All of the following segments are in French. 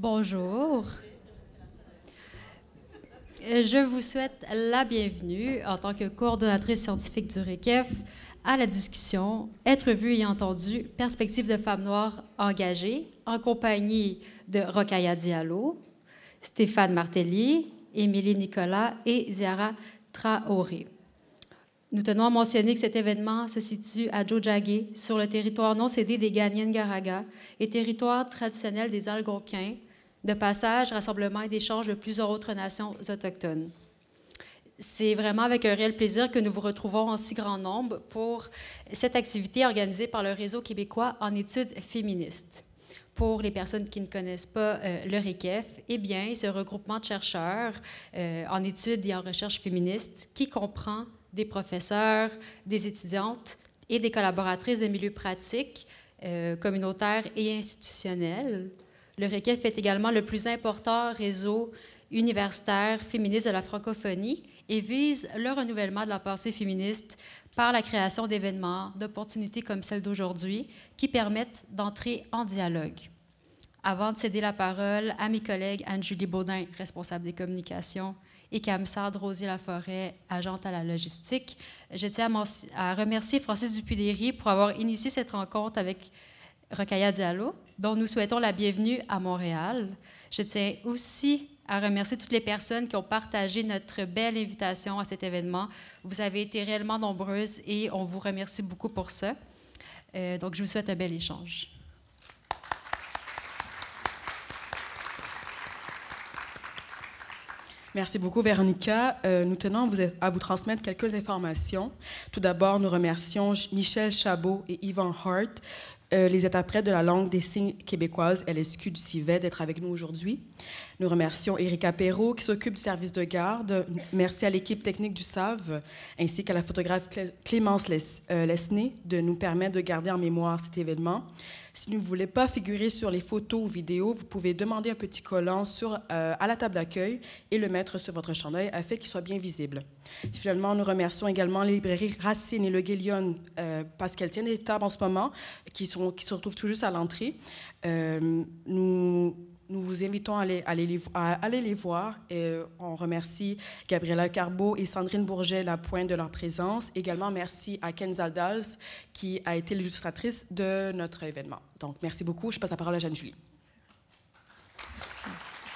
Bonjour. Je vous souhaite la bienvenue en tant que coordonnatrice scientifique du RECEF à la discussion Être vu et entendu, perspective de femmes noires engagées, en compagnie de Rokhaya Diallo, Stéphane Martelly, Émilie Nicolas et Ziara Traoré. Nous tenons à mentionner que cet événement se situe à Tiohtià:ke, sur le territoire non cédé des Kanien'kehá:ka et territoire traditionnel des Algonquins, de passage, rassemblement et d'échange de plusieurs autres nations autochtones. C'est vraiment avec un réel plaisir que nous vous retrouvons en si grand nombre pour cette activité organisée par le Réseau québécois en études féministes. Pour les personnes qui ne connaissent pas le RECEF, eh bien, ce regroupement de chercheurs en études et en recherche féministes qui comprend des professeurs, des étudiantes et des collaboratrices de milieux pratiques, communautaires et institutionnels. Le RECEF est également le plus important réseau universitaire féministe de la francophonie et vise le renouvellement de la pensée féministe par la création d'événements, d'opportunités comme celle d'aujourd'hui qui permettent d'entrer en dialogue. Avant de céder la parole à mes collègues Anne-Julie Baudin, responsable des communications, et Kamsad Rosier-Laforêt, agente à la logistique, je tiens à remercier Francis Dupuy-Derry pour avoir initié cette rencontre avec Rokhaya Diallo, dont nous souhaitons la bienvenue à Montréal. Je tiens aussi à remercier toutes les personnes qui ont partagé notre belle invitation à cet événement. Vous avez été réellement nombreuses et on vous remercie beaucoup pour ça. Donc, je vous souhaite un bel échange. Merci beaucoup, Véronica. Nous tenons à vous transmettre quelques informations. Tout d'abord, nous remercions Michel Chabot et Yvan Hart, les interprètes de la langue des signes québécoise LSQ du CIVET, d'être avec nous aujourd'hui. Nous remercions Érica Perrault, qui s'occupe du service de garde. Merci à l'équipe technique du SAV, ainsi qu'à la photographe Clémence Lesné de nous permettre de garder en mémoire cet événement. Si vous ne voulez pas figurer sur les photos ou vidéos, vous pouvez demander un petit collant à la table d'accueil et le mettre sur votre chandail afin qu'il soit bien visible. Finalement, nous remercions également les librairies Racine et Le Guélion parce qu'elles tiennent des tables en ce moment qui se retrouvent tout juste à l'entrée. Nous vous invitons à aller les voir. Et on remercie Gabriela Carbeau et Sandrine Bourget-Lapointe de leur présence. Également, merci à Ken Zaldals, qui a été l'illustratrice de notre événement. Donc, merci beaucoup. Je passe la parole à Jeanne-Julie.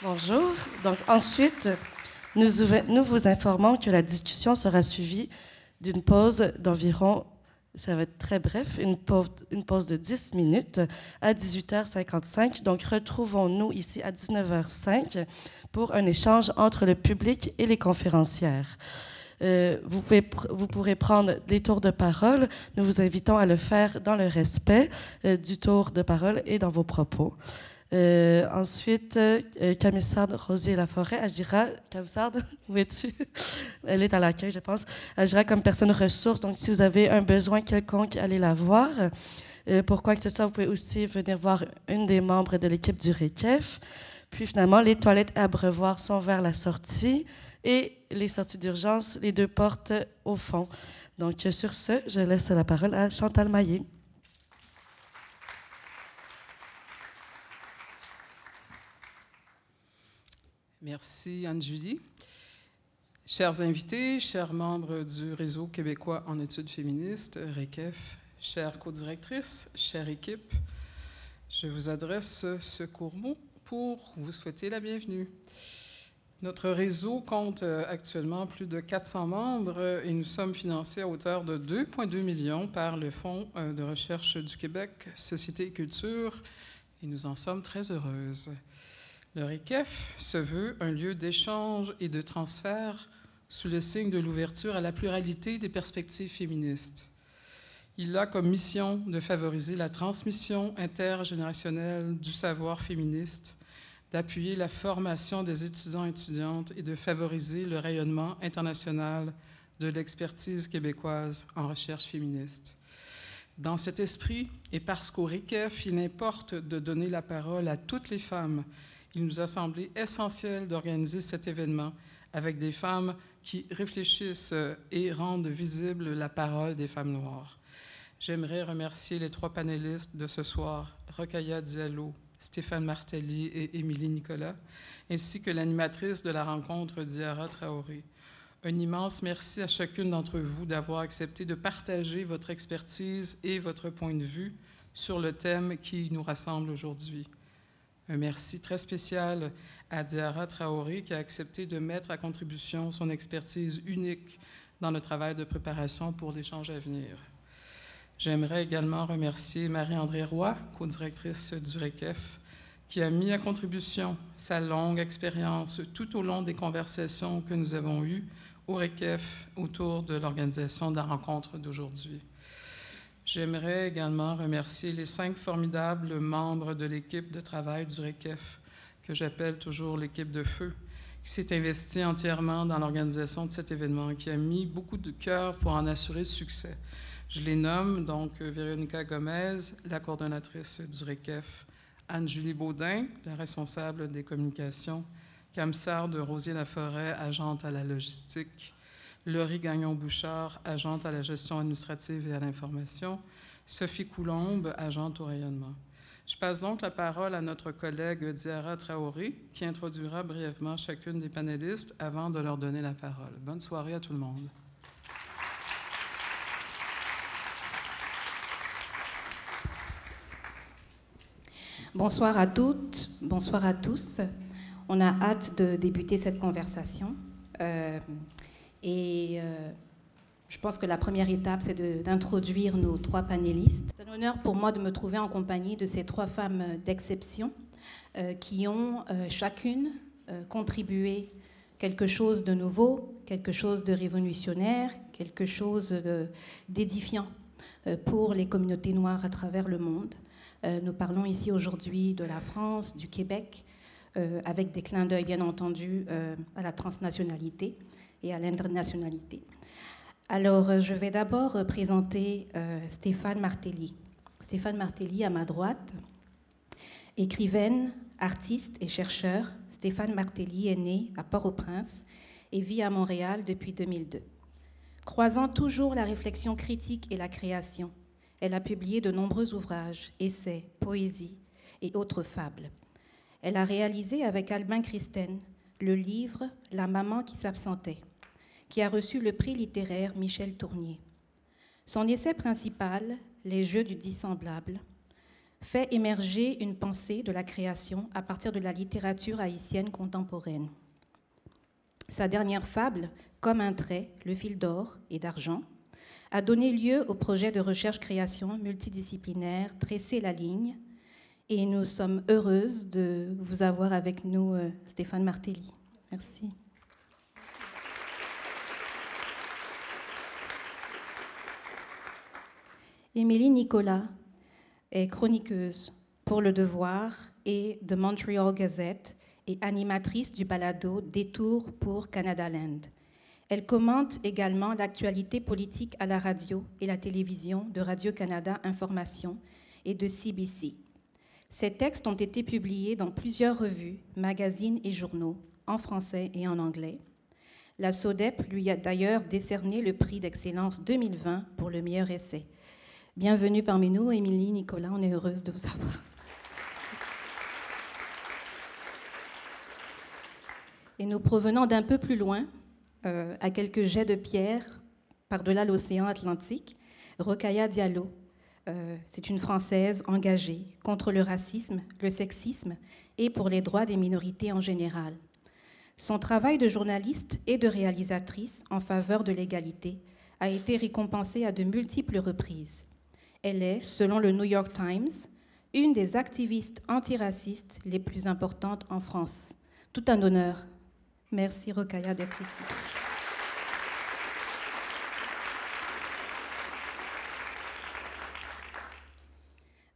Bonjour. Donc, ensuite, nous vous informons que la discussion sera suivie d'une pause d'environ, ça va être très bref, une pause de 10 minutes à 18h55. Donc, retrouvons-nous ici à 19h05 pour un échange entre le public et les conférencières. Vous pourrez prendre des tours de parole. Nous vous invitons à le faire dans le respect du tour de parole et dans vos propos. Ensuite, Kamsad Rosier-Laforêt agira. Kamsad, où es-tu? Elle est à l'accueil, je pense. Agira comme personne ressource. Donc, si vous avez un besoin quelconque, allez la voir. Pour quoi que ce soit, vous pouvez aussi venir voir une des membres de l'équipe du RECEF. Puis, finalement, les toilettes à abreuvoir sont vers la sortie et les sorties d'urgence, les deux portes au fond. Donc, sur ce, je laisse la parole à Chantal Maillet. Merci, Anne-Julie. Chers invités, chers membres du Réseau québécois en études féministes, RECEF, chère codirectrice, chère équipe, je vous adresse ce court mot pour vous souhaiter la bienvenue. Notre réseau compte actuellement plus de 400 membres et nous sommes financés à hauteur de 2,2 millions par le Fonds de recherche du Québec, Société et Culture, et nous en sommes très heureuses. Le RECEF se veut un lieu d'échange et de transfert sous le signe de l'ouverture à la pluralité des perspectives féministes. Il a comme mission de favoriser la transmission intergénérationnelle du savoir féministe, d'appuyer la formation des étudiants et étudiantes et de favoriser le rayonnement international de l'expertise québécoise en recherche féministe. Dans cet esprit, et parce qu'au RECEF, il importe de donner la parole à toutes les femmes, il nous a semblé essentiel d'organiser cet événement avec des femmes qui réfléchissent et rendent visible la parole des femmes noires. J'aimerais remercier les trois panélistes de ce soir, Rokhaya Diallo, Stéphane Martelly et Émilie Nicolas, ainsi que l'animatrice de la rencontre, Diarra Traoré. Un immense merci à chacune d'entre vous d'avoir accepté de partager votre expertise et votre point de vue sur le thème qui nous rassemble aujourd'hui. Un merci très spécial à Diarra Traoré qui a accepté de mettre à contribution son expertise unique dans le travail de préparation pour l'échange à venir. J'aimerais également remercier Marie-André Roy, co-directrice du RECEF, qui a mis à contribution sa longue expérience tout au long des conversations que nous avons eues au RECEF autour de l'organisation de la rencontre d'aujourd'hui. J'aimerais également remercier les 5 formidables membres de l'équipe de travail du RECEF, que j'appelle toujours l'équipe de feu, qui s'est investie entièrement dans l'organisation de cet événement, qui a mis beaucoup de cœur pour en assurer le succès. Je les nomme donc Véronica Gomez, la coordonnatrice du RECEF, Anne-Julie Baudin, la responsable des communications, Camsard de Rosier-Laforêt, agente à la logistique, Laurie Gagnon-Bouchard, agente à la gestion administrative et à l'information, Sophie Coulombe, agente au rayonnement. Je passe donc la parole à notre collègue Diarra Traoré, qui introduira brièvement chacune des panélistes avant de leur donner la parole. Bonne soirée à tout le monde. Bonsoir à toutes, bonsoir à tous. On a hâte de débuter cette conversation. Je pense que la première étape, c'est d'introduire nos 3 panélistes. C'est un honneur pour moi de me trouver en compagnie de ces 3 femmes d'exception qui ont chacune contribué quelque chose de nouveau, quelque chose de révolutionnaire, quelque chose d'édifiant pour les communautés noires à travers le monde. Nous parlons ici aujourd'hui de la France, du Québec, avec des clins d'œil, bien entendu, à la transnationalité et à l'internationalité. Alors, je vais d'abord présenter Stéphane Martelly. Stéphane Martelly, à ma droite, écrivaine, artiste et chercheur. Stéphane Martelly est né à Port-au-Prince et vit à Montréal depuis 2002. Croisant toujours la réflexion critique et la création, elle a publié de nombreux ouvrages, essais, poésies et autres fables. Elle a réalisé avec Albin Christen le livre « La maman qui s'absentait », qui a reçu le prix littéraire Michel Tournier. Son essai principal, « Les jeux du dissemblable », fait émerger une pensée de la création à partir de la littérature haïtienne contemporaine. Sa dernière fable, « Comme un trait, le fil d'or et d'argent », a donné lieu au projet de recherche-création multidisciplinaire « Tresser la ligne », et nous sommes heureuses de vous avoir avec nous, Stéphane Martelly. Merci. Émilie Nicolas est chroniqueuse pour Le Devoir et The Montreal Gazette et animatrice du balado Détour pour Canada Land. Elle commente également l'actualité politique à la radio et la télévision de Radio-Canada Information et de CBC. Ses textes ont été publiés dans plusieurs revues, magazines et journaux, en français et en anglais. La SODEP lui a d'ailleurs décerné le prix d'excellence 2020 pour le meilleur essai. Bienvenue parmi nous, Émilie Nicolas, on est heureuse de vous avoir. Et nous provenons d'un peu plus loin, à quelques jets de pierre, par-delà l'océan Atlantique, Rokhaya Diallo. C'est une Française engagée contre le racisme, le sexisme et pour les droits des minorités en général. Son travail de journaliste et de réalisatrice en faveur de l'égalité a été récompensé à de multiples reprises. Elle est, selon le New York Times, une des activistes antiracistes les plus importantes en France. Tout un honneur. Merci Rokhaya d'être ici.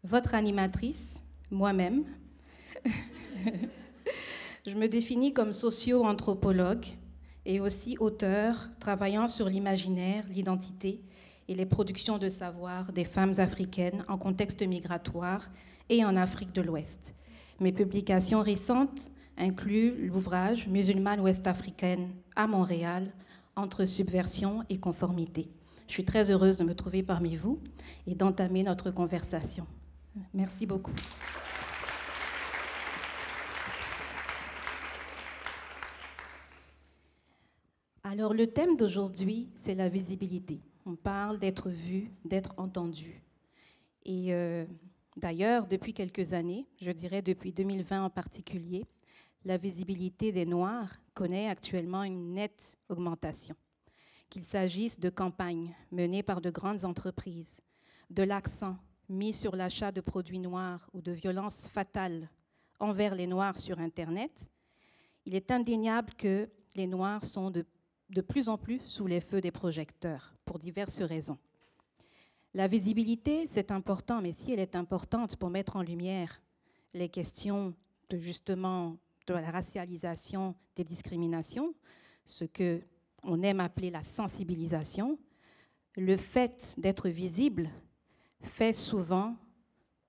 Votre animatrice, moi-même, je me définis comme socio-anthropologue et aussi auteur travaillant sur l'imaginaire, l'identité et les productions de savoir des femmes africaines en contexte migratoire et en Afrique de l'Ouest. Mes publications récentes incluent l'ouvrage « Musulmane ouest-africaine à Montréal, entre subversion et conformité ». Je suis très heureuse de me trouver parmi vous et d'entamer notre conversation. Merci beaucoup. Alors, le thème d'aujourd'hui, c'est la visibilité. On parle d'être vu, d'être entendu. Et d'ailleurs, depuis quelques années, je dirais depuis 2020 en particulier, la visibilité des Noirs connaît actuellement une nette augmentation. Qu'il s'agisse de campagnes menées par de grandes entreprises, de l'accent mis sur l'achat de produits noirs ou de violences fatales envers les Noirs sur Internet, il est indéniable que les Noirs sont de plus en plus sous les feux des projecteurs, pour diverses raisons. La visibilité, c'est important, mais si elle est importante pour mettre en lumière les questions de justement de la racialisation, des discriminations, ce qu'on aime appeler la sensibilisation, le fait d'être visible fait souvent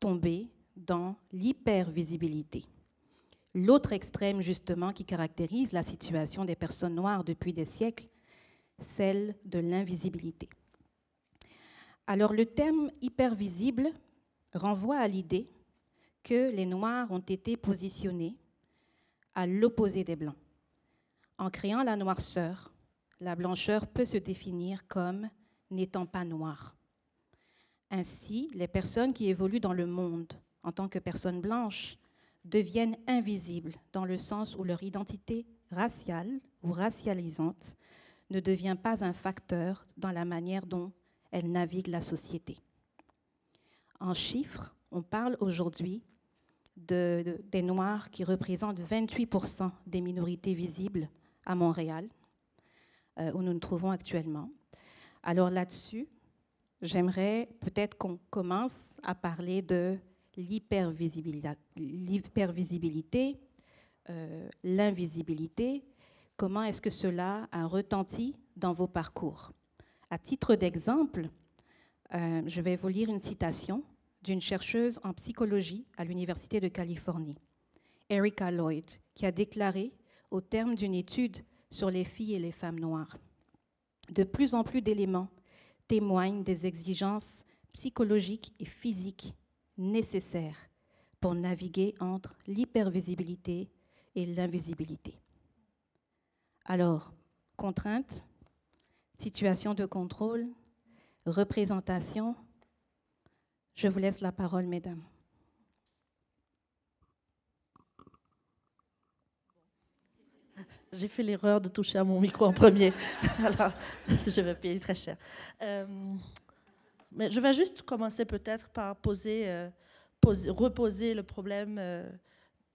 tomber dans l'hypervisibilité. L'autre extrême, justement, qui caractérise la situation des personnes noires depuis des siècles, celle de l'invisibilité. Alors, le terme hypervisible renvoie à l'idée que les Noirs ont été positionnés à l'opposé des Blancs. En créant la noirceur, la blancheur peut se définir comme n'étant pas noire. Ainsi, les personnes qui évoluent dans le monde en tant que personnes blanches deviennent invisibles dans le sens où leur identité raciale ou racialisante ne devient pas un facteur dans la manière dont elles naviguent la société. En chiffres, on parle aujourd'hui des Noirs qui représentent 28% des minorités visibles à Montréal, où nous nous trouvons actuellement. Alors là-dessus, j'aimerais peut-être qu'on commence à parler de l'hypervisibilité, l'invisibilité. Comment est-ce que cela a retenti dans vos parcours? À titre d'exemple, je vais vous lire une citation d'une chercheuse en psychologie à l'Université de Californie, Erica Lloyd, qui a déclaré au terme d'une étude sur les filles et les femmes noires: de plus en plus d'éléments témoignent des exigences psychologiques et physiques nécessaires pour naviguer entre l'hypervisibilité et l'invisibilité. Alors, contraintes, situation de contrôle, représentation. Je vous laisse la parole, mesdames. J'ai fait l'erreur de toucher à mon micro en premier. Alors, je vais payer très cher. Mais je vais juste commencer peut-être par reposer le problème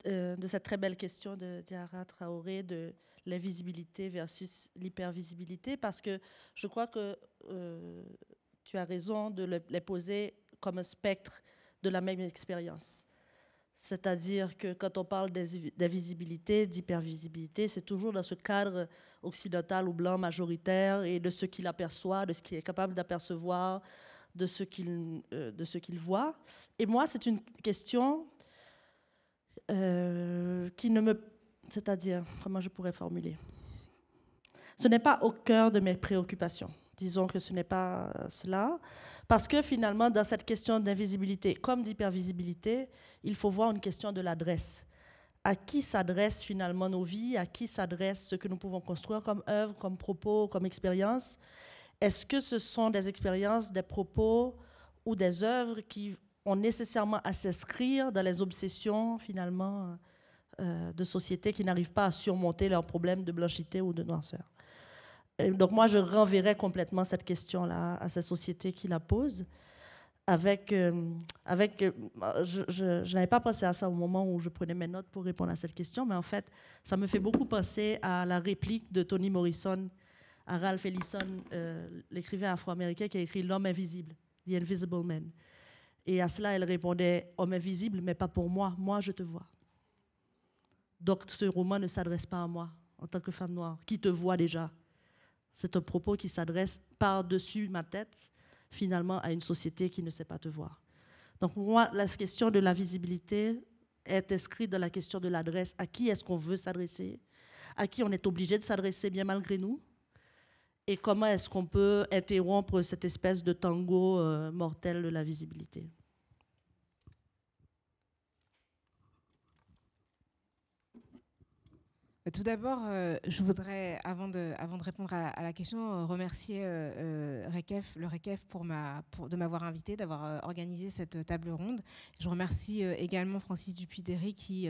de cette très belle question de Diarra Traoré de l'invisibilité versus l'hypervisibilité, parce que je crois que tu as raison de les poser comme un spectre de la même expérience. C'est-à-dire que quand on parle d'invisibilité, d'hypervisibilité, c'est toujours dans ce cadre occidental ou blanc majoritaire et de ce qu'il aperçoit, de ce qu'il est capable d'apercevoir, de ce qu'il voit. Et moi, c'est une question qui ne me... C'est-à-dire, comment je pourrais formuler? Ce n'est pas au cœur de mes préoccupations. Disons que ce n'est pas cela, parce que finalement, dans cette question d'invisibilité comme d'hypervisibilité, il faut voir une question de l'adresse. À qui s'adressent finalement nos vies? À qui s'adresse ce que nous pouvons construire comme œuvre, comme propos, comme expérience? Est-ce que ce sont des expériences, des propos ou des œuvres qui ont nécessairement à s'inscrire dans les obsessions finalement de sociétés qui n'arrivent pas à surmonter leurs problèmes de blanchité ou de noirceur? Et donc moi, je renverrais complètement cette question-là à ces sociétés qui la posent. Je n'avais pas pensé à ça au moment où je prenais mes notes pour répondre à cette question, mais en fait, ça me fait beaucoup penser à la réplique de Toni Morrison à Ralph Ellison, l'écrivain afro-américain qui a écrit « L'homme invisible », « The Invisible Man ». Et à cela, elle répondait « Homme invisible, mais pas pour moi, moi je te vois ». Donc ce roman ne s'adresse pas à moi, en tant que femme noire, qui te voit déjà. C'est un propos qui s'adresse par-dessus ma tête, finalement, à une société qui ne sait pas te voir. Donc, moi, la question de la visibilité est inscrite dans la question de l'adresse. À qui est-ce qu'on veut s'adresser? À qui on est obligé de s'adresser, bien malgré nous? Et comment est-ce qu'on peut interrompre cette espèce de tango mortel de la visibilité? Tout d'abord, je voudrais, avant de répondre à la question, remercier le RECEF de m'avoir invité, d'avoir organisé cette table ronde. Je remercie également Francis Dupuy-Derry qui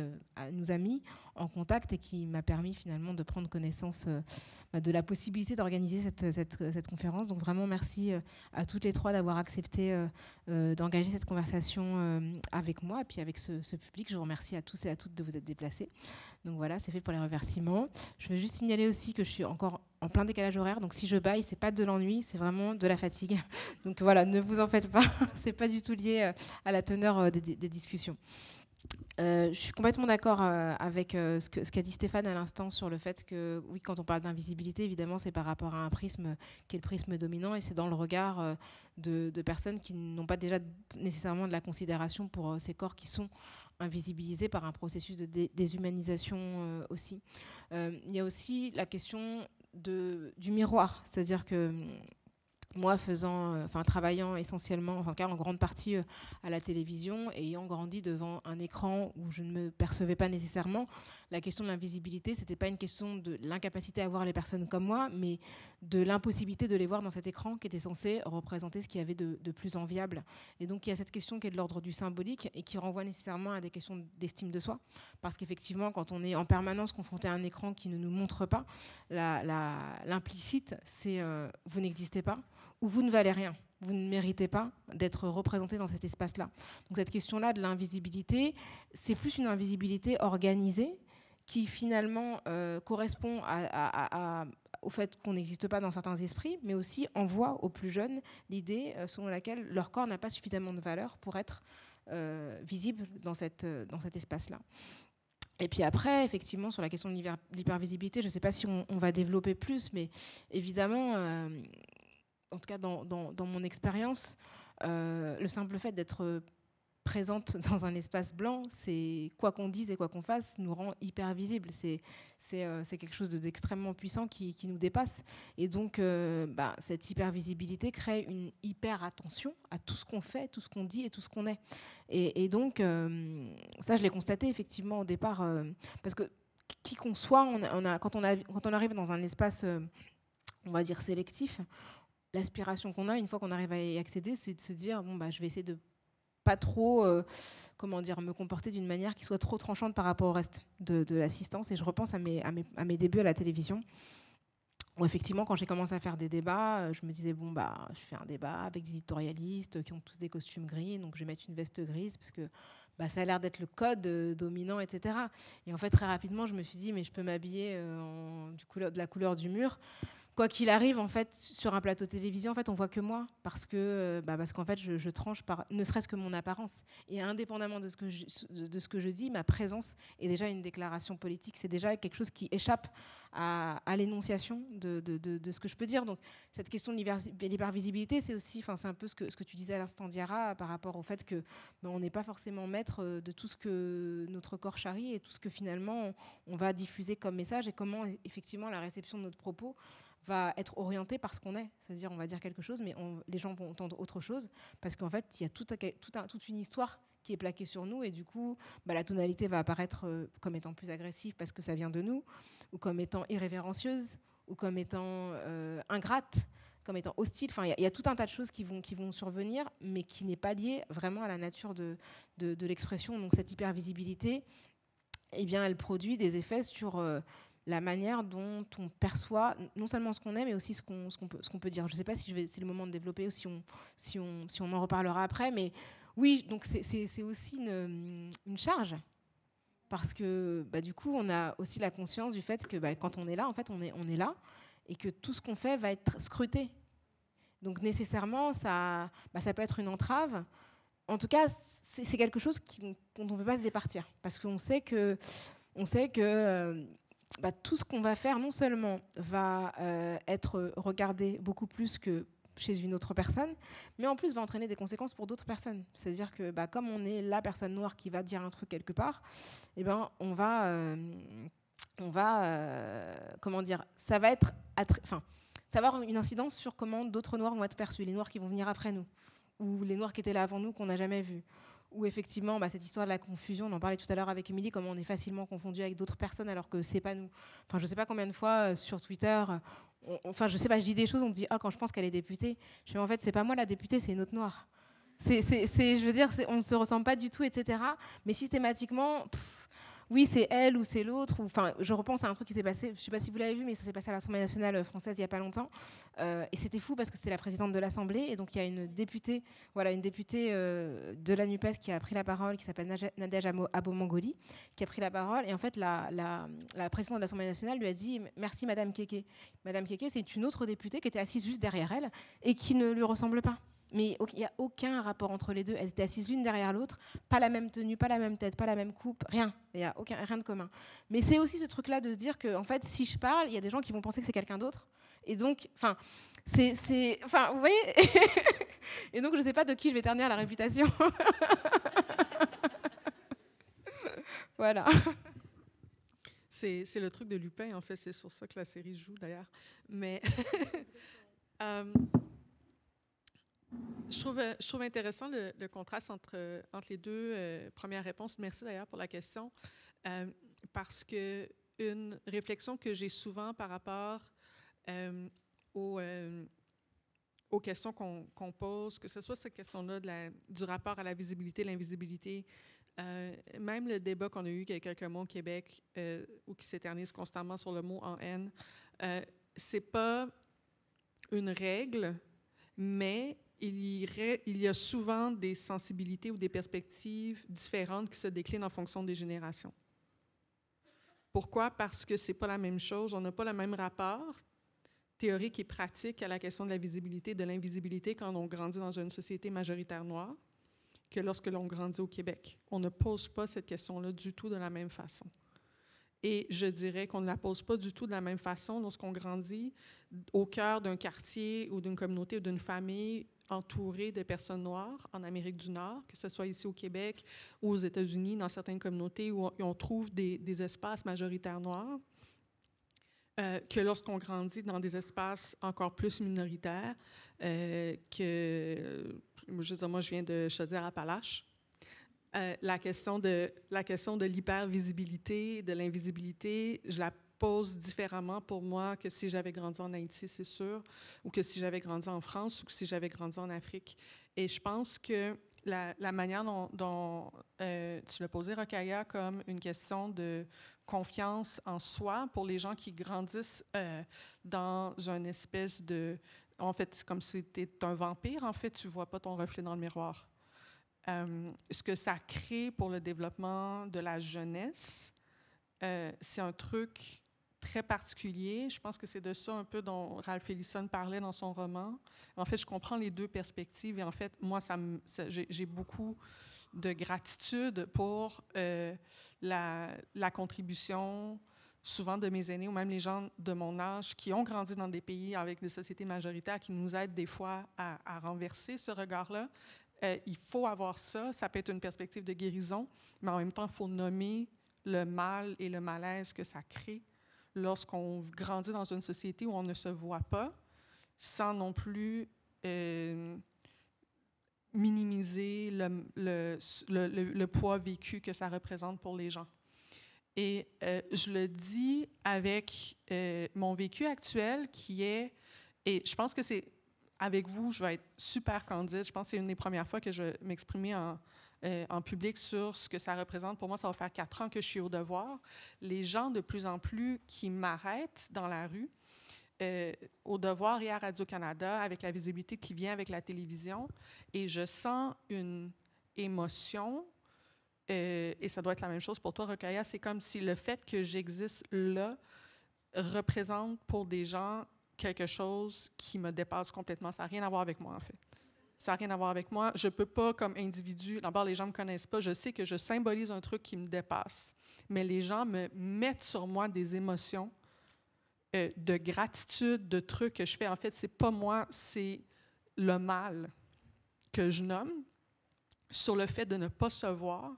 nous a mis en contact et qui m'a permis finalement de prendre connaissance de la possibilité d'organiser cette conférence. Donc vraiment merci à toutes les trois d'avoir accepté d'engager cette conversation avec moi et puis avec ce public. Je vous remercie à tous et à toutes de vous être déplacés. Donc voilà, c'est fait pour les remerciements. Je veux juste signaler aussi que je suis encore en plein décalage horaire, donc si je bâille, c'est pas de l'ennui, c'est vraiment de la fatigue. Donc voilà, ne vous en faites pas, c'est pas du tout lié à la teneur des discussions. Je suis complètement d'accord avec ce qu'a dit Stéphane à l'instant sur le fait que, oui, quand on parle d'invisibilité, évidemment, c'est par rapport à un prisme qui est le prisme dominant et c'est dans le regard de personnes qui n'ont pas déjà nécessairement de la considération pour ces corps qui sont invisibilisés par un processus de déshumanisation aussi. Il y a aussi la question du miroir, c'est-à-dire que moi, travaillant essentiellement, en grande partie à la télévision, ayant grandi devant un écran où je ne me percevais pas nécessairement, la question de l'invisibilité, c'était pas une question de l'incapacité à voir les personnes comme moi, mais de l'impossibilité de les voir dans cet écran qui était censé représenter ce qu'il y avait de plus enviable. Et donc, il y a cette question qui est de l'ordre du symbolique et qui renvoie nécessairement à des questions d'estime de soi, parce qu'effectivement, quand on est en permanence confronté à un écran qui ne nous montre pas, l'implicite, c'est vous n'existez pas, ou vous ne valez rien, vous ne méritez pas d'être représenté dans cet espace-là. Donc cette question-là de l'invisibilité, c'est plus une invisibilité organisée qui finalement correspond au fait qu'on n'existe pas dans certains esprits, mais aussi envoie aux plus jeunes l'idée selon laquelle leur corps n'a pas suffisamment de valeur pour être visible dans cet espace-là. Et puis après, effectivement, sur la question de l'hypervisibilité, je ne sais pas si on va développer plus, mais évidemment, en tout cas dans mon expérience, le simple fait d'être présente dans un espace blanc, c'est quoi qu'on dise et quoi qu'on fasse, nous rend hyper visibles. C'est quelque chose d'extrêmement puissant qui nous dépasse. Et donc, cette hypervisibilité crée une hyper attention à tout ce qu'on fait, tout ce qu'on dit et tout ce qu'on est. Et donc, ça, je l'ai constaté effectivement au départ, parce que qui qu'on soit, quand on arrive dans un espace, on va dire sélectif, l'aspiration qu'on a, une fois qu'on arrive à y accéder, c'est de se dire, je vais essayer de pas trop me comporter d'une manière qui soit trop tranchante par rapport au reste de l'assistance. Et je repense à mes débuts à la télévision, où effectivement, quand j'ai commencé à faire des débats, je me disais, je fais un débat avec des éditorialistes qui ont tous des costumes gris, donc je vais mettre une veste grise, parce que ça a l'air d'être le code dominant, etc. Et en fait, très rapidement, je me suis dit, mais je peux m'habiller de la couleur du mur. Quoi qu'il arrive, en fait, sur un plateau de télévision, en fait, on voit que moi, parce qu'en fait, je tranche par ne serait-ce que mon apparence. Et indépendamment de ce que je dis, ma présence est déjà une déclaration politique. C'est déjà quelque chose qui échappe à l'énonciation de ce que je peux dire. Donc, cette question de l'hypervisibilité, c'est aussi, c'est un peu ce que tu disais à l'instant, Diarra, par rapport au fait que on n'est pas forcément maître de tout ce que notre corps charrie et tout ce que finalement on va diffuser comme message et comment effectivement la réception de notre propos va être orienté par ce qu'on est. C'est-à-dire, on va dire quelque chose, mais les gens vont entendre autre chose, parce qu'en fait, il y a toute une histoire qui est plaquée sur nous, et du coup, la tonalité va apparaître comme étant plus agressive parce que ça vient de nous, ou comme étant irrévérencieuse, ou comme étant ingrate, comme étant hostile. Enfin, il y a tout un tas de choses qui vont survenir, mais qui n'est pas lié vraiment à la nature de l'expression. Donc, cette hypervisibilité, elle produit des effets sur la manière dont on perçoit non seulement ce qu'on est, mais aussi ce qu'on peut dire. Je ne sais pas si c'est le moment de développer ou si on en reparlera après, mais oui, donc c'est aussi une charge, parce que du coup, on a aussi la conscience du fait que quand on est là, en fait, on est là, et que tout ce qu'on fait va être scruté. Donc nécessairement, ça peut être une entrave. En tout cas, c'est quelque chose dont on ne peut pas se départir, parce qu'on sait que tout ce qu'on va faire, non seulement va être regardé beaucoup plus que chez une autre personne, mais en plus va entraîner des conséquences pour d'autres personnes. C'est-à-dire que comme on est la personne noire qui va dire un truc quelque part, on va ça va avoir une incidence sur comment d'autres noirs vont être perçus, les noirs qui vont venir après nous, ou les noirs qui étaient là avant nous qu'on n'a jamais vus, où effectivement, cette histoire de la confusion, on en parlait tout à l'heure avec Émilie, comment on est facilement confondu avec d'autres personnes alors que c'est pas nous. Enfin, je sais pas combien de fois sur Twitter, je sais pas, je dis des choses, on me dit quand je pense qu'elle est députée, je fais en fait c'est pas moi la députée, c'est une autre noire. Je veux dire, on ne se ressemble pas du tout, etc. Mais systématiquement, oui, c'est elle ou c'est l'autre. Enfin, je repense à un truc qui s'est passé, je ne sais pas si vous l'avez vu, mais ça s'est passé à l'Assemblée nationale française il n'y a pas longtemps. Et c'était fou parce que c'était la présidente de l'Assemblée. Et donc, il y a une députée de la NUPES qui a pris la parole, qui s'appelle Nadège Abomangoli, qui a pris la parole. Et en fait, la présidente de l'Assemblée nationale lui a dit « Merci, Madame Kéké ». Madame Kéké, c'est une autre députée qui était assise juste derrière elle et qui ne lui ressemble pas. Mais il n'y a aucun rapport entre les deux. Elles étaient assises l'une derrière l'autre, pas la même tenue, pas la même tête, pas la même coupe, rien. Il n'y a rien de commun. Mais c'est aussi ce truc-là de se dire que, en fait, si je parle, il y a des gens qui vont penser que c'est quelqu'un d'autre. Et donc, vous voyez. Et donc, je ne sais pas de qui je vais ternir la réputation. Voilà. C'est le truc de Lupin, en fait. C'est sur ça que la série joue, d'ailleurs. Mais... Je trouve intéressant le contraste entre les deux premières réponses. Merci d'ailleurs pour la question. Parce que une réflexion que j'ai souvent par rapport aux questions qu'on pose, que ce soit cette question-là du rapport à la visibilité, l'invisibilité, même le débat qu'on a eu il y a quelques mois au Québec, ou qui s'éternise constamment sur le mot en haine, c'est pas une règle, mais il y a souvent des sensibilités ou des perspectives différentes qui se déclinent en fonction des générations. Pourquoi? Parce que c'est pas la même chose, on n'a pas le même rapport théorique et pratique à la question de la visibilité, de l'invisibilité quand on grandit dans une société majoritaire noire que lorsque l'on grandit au Québec. On ne pose pas cette question-là du tout de la même façon. Et je dirais qu'on ne la pose pas du tout de la même façon lorsqu'on grandit au cœur d'un quartier ou d'une communauté ou d'une famille entourée de personnes noires en Amérique du Nord, que ce soit ici au Québec ou aux États-Unis, dans certaines communautés où on trouve des espaces majoritaires noirs, que lorsqu'on grandit dans des espaces encore plus minoritaires, moi, je viens de Chaudière-Appalaches. La question de l'hypervisibilité, de l'invisibilité, je la pose différemment pour moi que si j'avais grandi en Haïti, c'est sûr, ou que si j'avais grandi en France, ou que si j'avais grandi en Afrique. Et je pense que la manière dont tu l'as posé, Rokhaya, comme une question de confiance en soi pour les gens qui grandissent dans une espèce de... En fait, c'est comme si tu étais un vampire, en fait, tu ne vois pas ton reflet dans le miroir. Ce que ça crée pour le développement de la jeunesse, c'est un truc très particulier. Je pense que c'est de ça un peu dont Ralph Ellison parlait dans son roman. En fait, je comprends les deux perspectives et en fait, moi, j'ai beaucoup de gratitude pour la contribution souvent de mes aînés ou même les gens de mon âge qui ont grandi dans des pays avec des sociétés majoritaires qui nous aident des fois à renverser ce regard-là. Il faut avoir ça, ça peut être une perspective de guérison, mais en même temps, il faut nommer le mal et le malaise que ça crée lorsqu'on grandit dans une société où on ne se voit pas, sans non plus minimiser le poids vécu que ça représente pour les gens. Et je le dis avec mon vécu actuel qui est, et je pense que c'est, avec vous, je vais être super candide. Je pense que c'est une des premières fois que je vais m'exprimer en public sur ce que ça représente. Pour moi, ça va faire 4 ans que je suis au devoir. Les gens, de plus en plus, qui m'arrêtent dans la rue, au devoir et à Radio-Canada, avec la visibilité qui vient avec la télévision, et je sens une émotion, et ça doit être la même chose pour toi, Rokhaya, c'est comme si le fait que j'existe là représente pour des gens quelque chose qui me dépasse complètement. Ça n'a rien à voir avec moi, en fait. Ça n'a rien à voir avec moi. Je ne peux pas, comme individu, d'abord, les gens ne me connaissent pas, je sais que je symbolise un truc qui me dépasse, mais les gens me mettent sur moi des émotions de gratitude, de trucs que je fais. En fait, ce n'est pas moi, c'est le mal que je nomme sur le fait de ne pas se voir,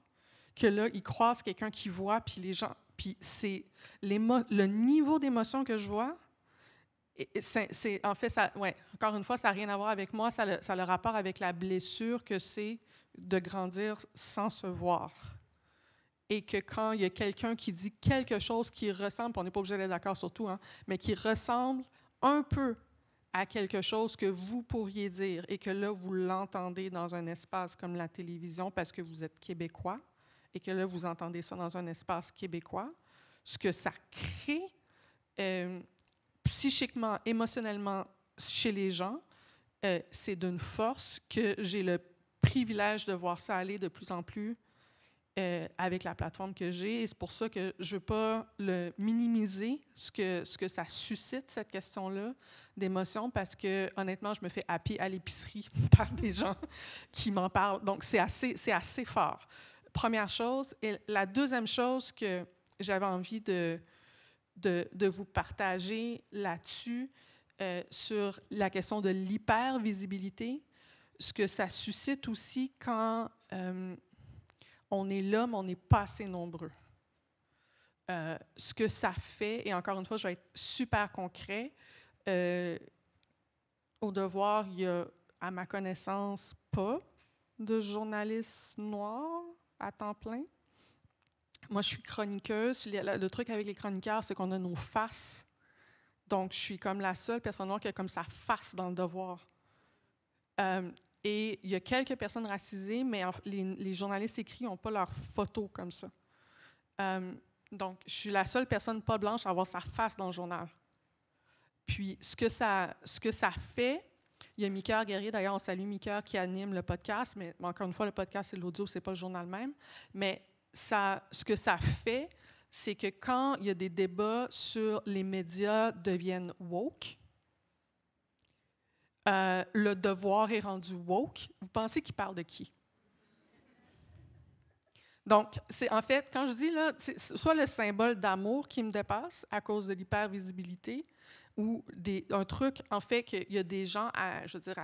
que là, ils croisent quelqu'un qui voit, puis les gens... Puis c'est le niveau d'émotion que je vois En fait, encore une fois, ça n'a rien à voir avec moi, ça a le rapport avec la blessure que c'est de grandir sans se voir. Et que quand il y a quelqu'un qui dit quelque chose qui ressemble, on n'est pas obligé d'être d'accord sur tout, mais qui ressemble un peu à quelque chose que vous pourriez dire et que là, vous l'entendez dans un espace comme la télévision parce que vous êtes québécois et que là, vous entendez ça dans un espace québécois, ce que ça crée psychiquement, émotionnellement chez les gens, c'est d'une force que j'ai le privilège de voir ça aller de plus en plus avec la plateforme que j'ai. Et c'est pour ça que je ne veux pas le minimiser, ce que ça suscite, cette question-là d'émotion, parce que honnêtement, je me fais happer à l'épicerie par des gens qui m'en parlent. Donc, c'est assez fort. Première chose. Et la deuxième chose que j'avais envie de vous partager là-dessus, sur la question de l'hypervisibilité, ce que ça suscite aussi quand on est là, mais on n'est pas assez nombreux. Ce que ça fait, et encore une fois, je vais être super concret, au Devoir, il y a, à ma connaissance, pas de journalistes noirs à temps plein. Moi, je suis chroniqueuse. Le truc avec les chroniqueurs, c'est qu'on a nos faces. Donc, je suis comme la seule personne noire qui a comme sa face dans le Devoir. Et il y a quelques personnes racisées, mais les journalistes écrits n'ont pas leur photo comme ça. Donc, je suis la seule personne pas blanche à avoir sa face dans le journal. Puis, ce que ça fait, il y a Mika Guerrier, d'ailleurs, on salue Mika qui anime le podcast, mais encore une fois, le podcast, c'est l'audio, c'est pas le journal même. Mais ce que ça fait, c'est que quand il y a des débats sur les médias deviennent woke, le Devoir est rendu woke, vous pensez qu'il parle de qui? Donc, en fait, quand je dis là, c'est soit le symbole d'amour qui me dépasse à cause de l'hypervisibilité, ou un truc, en fait, qu'il y a des gens, je veux dire,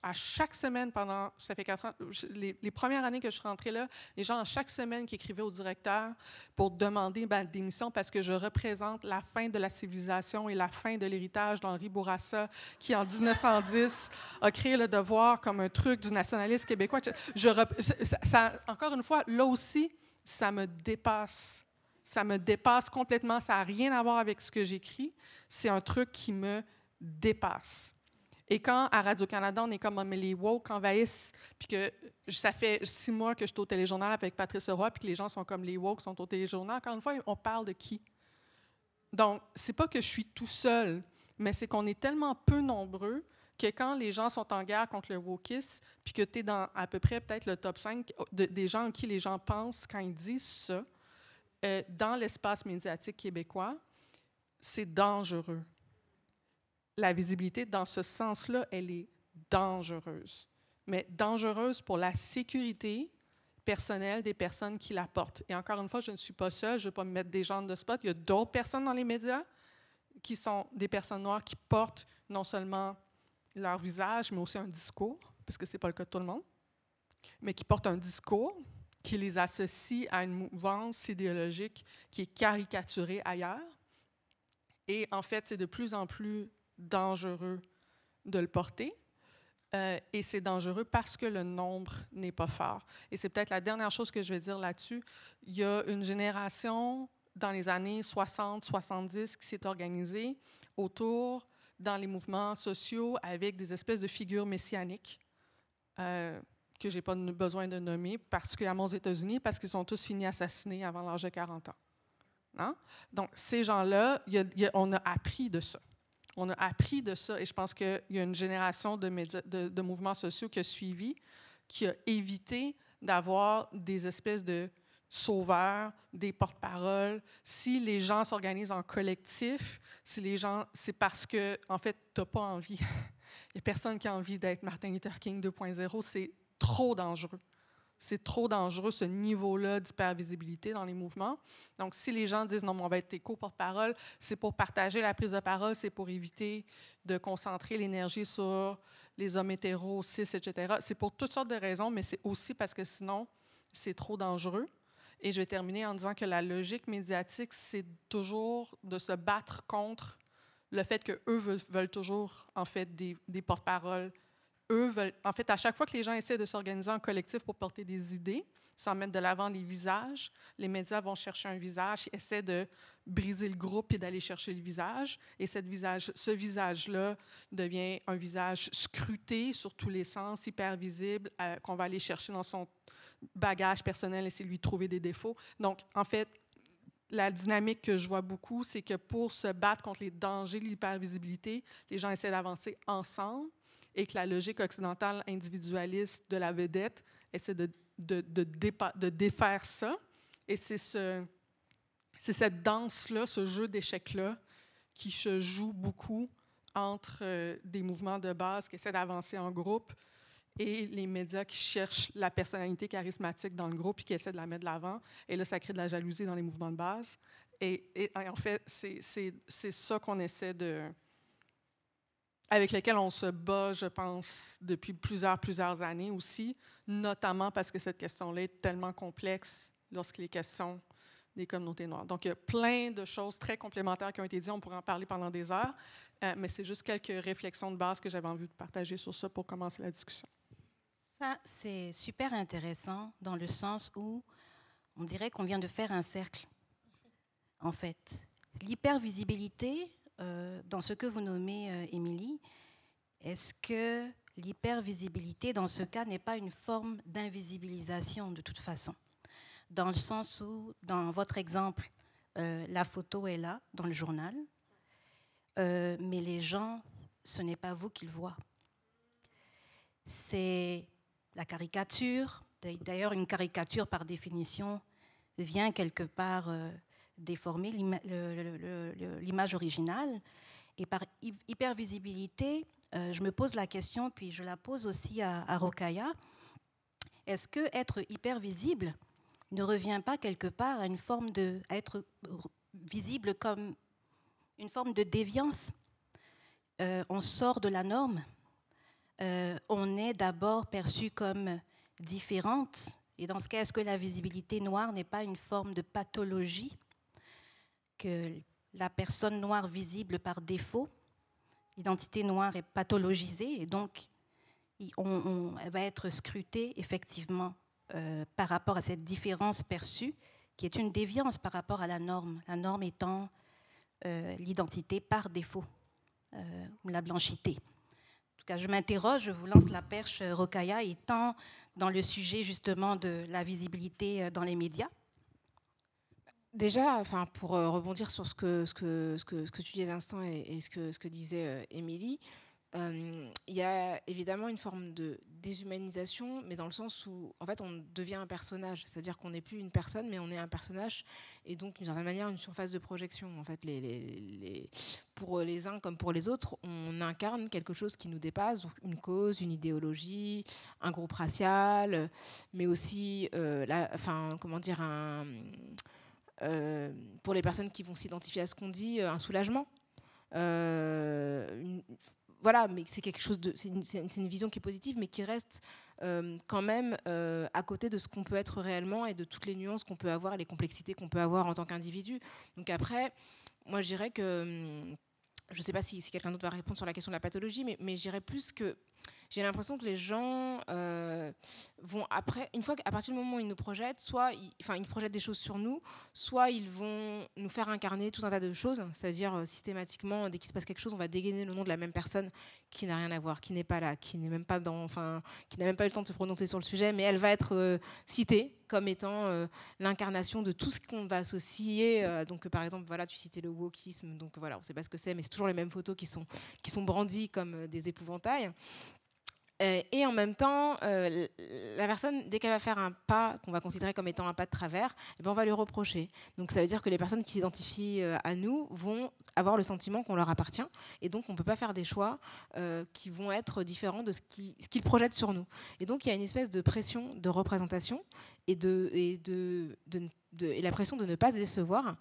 à chaque semaine pendant, ça fait 4 ans, les premières années que je suis rentrée là, les gens, à chaque semaine, qui écrivaient au directeur pour demander démission parce que je représente la fin de la civilisation et la fin de l'héritage d'Henri Bourassa, qui, en 1910, a créé le Devoir comme un truc du nationalisme québécois. Encore une fois, là aussi, ça me dépasse. Ça me dépasse complètement. Ça n'a rien à voir avec ce que j'écris. C'est un truc qui me dépasse. Et quand, à Radio-Canada, on est comme mais les woke envahissent, puis que ça fait 6 mois que je suis au téléjournal avec Patrice Roy, puis que les gens sont comme les woke sont au téléjournal, encore une fois, on parle de qui? Donc, c'est pas que je suis tout seul, mais c'est qu'on est tellement peu nombreux que quand les gens sont en guerre contre le wokisme, puis que tu es dans à peu près peut-être le top 5 des gens en qui les gens pensent quand ils disent ça, dans l'espace médiatique québécois, c'est dangereux. La visibilité, dans ce sens-là, elle est dangereuse. Mais dangereuse pour la sécurité personnelle des personnes qui la portent. Et encore une fois, je ne suis pas seule, je ne vais pas me mettre des gens de spot. Il y a d'autres personnes dans les médias qui sont des personnes noires qui portent non seulement leur visage, mais aussi un discours, parce que ce n'est pas le cas de tout le monde, mais qui portent un discours qui les associe à une mouvance idéologique qui est caricaturée ailleurs. Et en fait, c'est de plus en plus dangereux de le porter. Et c'est dangereux parce que le nombre n'est pas fort. Et c'est peut-être la dernière chose que je vais dire là-dessus. Il y a une génération dans les années 60-70 qui s'est organisée autour, dans les mouvements sociaux, avec des espèces de figures messianiques que je n'ai pas besoin de nommer, particulièrement aux États-Unis, parce qu'ils sont tous finis assassinés avant l'âge de 40 ans. Hein? Donc, ces gens-là, on a appris de ça. On a appris de ça, et je pense qu'il y a une génération de mouvements sociaux qui a suivi, qui a évité d'avoir des espèces de sauveurs, des porte-paroles. Si les gens s'organisent en collectif, c'est parce que, en fait, tu n'as pas envie. Il n'y a personne qui a envie d'être Martin Luther King 2.0. C'est trop dangereux. C'est trop dangereux, ce niveau-là d'hypervisibilité dans les mouvements. Donc, si les gens disent « non, mais on va être tes co-porte-parole », c'est pour partager la prise de parole, c'est pour éviter de concentrer l'énergie sur les hommes hétéros, cis, etc. C'est pour toutes sortes de raisons, mais c'est aussi parce que sinon, c'est trop dangereux. Et je vais terminer en disant que la logique médiatique, c'est toujours de se battre contre le fait qu'eux veulent toujours, en fait, des porte-paroles. Eux veulent, en fait, à chaque fois que les gens essaient de s'organiser en collectif pour porter des idées, sans mettre de l'avant les visages, les médias vont chercher un visage, essaient de briser le groupe et d'aller chercher le visage. Et ce visage-là devient un visage scruté sur tous les sens, hyper visible, qu'on va aller chercher dans son bagage personnel, essayer de lui trouver des défauts. Donc, en fait, la dynamique que je vois beaucoup, c'est que pour se battre contre les dangers de l'hypervisibilité, les gens essaient d'avancer ensemble et que la logique occidentale individualiste de la vedette essaie de défaire ça. Et c'est cette danse-là, ce jeu d'échecs-là, qui se joue beaucoup entre des mouvements de base qui essaient d'avancer en groupe et les médias qui cherchent la personnalité charismatique dans le groupe et qui essaient de la mettre de l'avant. Et là, ça crée de la jalousie dans les mouvements de base. Et en fait, c'est ça qu'on essaie avec lequel on se bat, je pense, depuis plusieurs années aussi, notamment parce que cette question-là est tellement complexe lorsqu'il est question des communautés noires. Donc, il y a plein de choses très complémentaires qui ont été dites. On pourrait en parler pendant des heures, mais c'est juste quelques réflexions de base que j'avais envie de partager sur ça pour commencer la discussion. Ça, c'est super intéressant dans le sens où on dirait qu'on vient de faire un cercle, en fait. L'hypervisibilité, dans ce que vous nommez, Émilie, est-ce que l'hypervisibilité, dans ce cas, n'est pas une forme d'invisibilisation de toute façon? Dans le sens où, dans votre exemple, la photo est là, dans le journal, mais les gens, ce n'est pas vous qu'ils voient. C'est la caricature. D'ailleurs, une caricature, par définition, vient quelque part déformer l'image originale. Et par hypervisibilité, je me pose la question, puis je la pose aussi à Rokhaya. Est-ce que être hypervisible ne revient pas quelque part à une forme à être visible comme une forme de déviance? On sort de la norme. On est d'abord perçu comme différente. Et dans ce cas, est-ce que la visibilité noire n'est pas une forme de pathologie? Que la personne noire visible par défaut, l'identité noire est pathologisée et donc elle va être scrutée effectivement par rapport à cette différence perçue qui est une déviance par rapport à la norme étant l'identité par défaut ou la blanchité. En tout cas, je m'interroge, je vous lance la perche, Rokhaya, étant dans le sujet justement de la visibilité dans les médias. Déjà, enfin, pour rebondir sur ce que tu dis à l'instant et ce que disait Émilie, il y a évidemment une forme de déshumanisation, mais dans le sens où, en fait, on devient un personnage. C'est-à-dire qu'on n'est plus une personne, mais on est un personnage, et donc, d'une certaine manière, une surface de projection. En fait, pour les uns comme pour les autres, on incarne quelque chose qui nous dépasse, une cause, une idéologie, un groupe racial, mais aussi, pour les personnes qui vont s'identifier à ce qu'on dit, un soulagement. Voilà, mais c'est quelque chose c'est une vision qui est positive, mais qui reste quand même à côté de ce qu'on peut être réellement et de toutes les nuances qu'on peut avoir et les complexités qu'on peut avoir en tant qu'individu. Donc après, moi je dirais que, je ne sais pas si quelqu'un d'autre va répondre sur la question de la pathologie, mais je dirais plus que j'ai l'impression que les gens vont après, une fois qu'à partir du moment où ils nous projettent, ils projettent des choses sur nous, soit ils vont nous faire incarner tout un tas de choses, c'est-à-dire systématiquement, dès qu'il se passe quelque chose, on va dégainer le nom de la même personne qui n'a rien à voir, qui n'est pas là, qui n'est même pas qui n'a même pas eu le temps de se prononcer sur le sujet, mais elle va être citée comme étant l'incarnation de tout ce qu'on va associer. Donc, par exemple, voilà, tu citais le wokisme, donc voilà, on ne sait pas ce que c'est, mais c'est toujours les mêmes photos qui sont brandies comme des épouvantails. Et en même temps, la personne, dès qu'elle va faire un pas qu'on va considérer comme étant un pas de travers, eh bien, on va lui reprocher. Donc ça veut dire que les personnes qui s'identifient à nous vont avoir le sentiment qu'on leur appartient, et donc on ne peut pas faire des choix qui vont être différents de ce qu'ils projettent sur nous. Et donc il y a une espèce de pression de représentation et la pression de ne pas décevoir,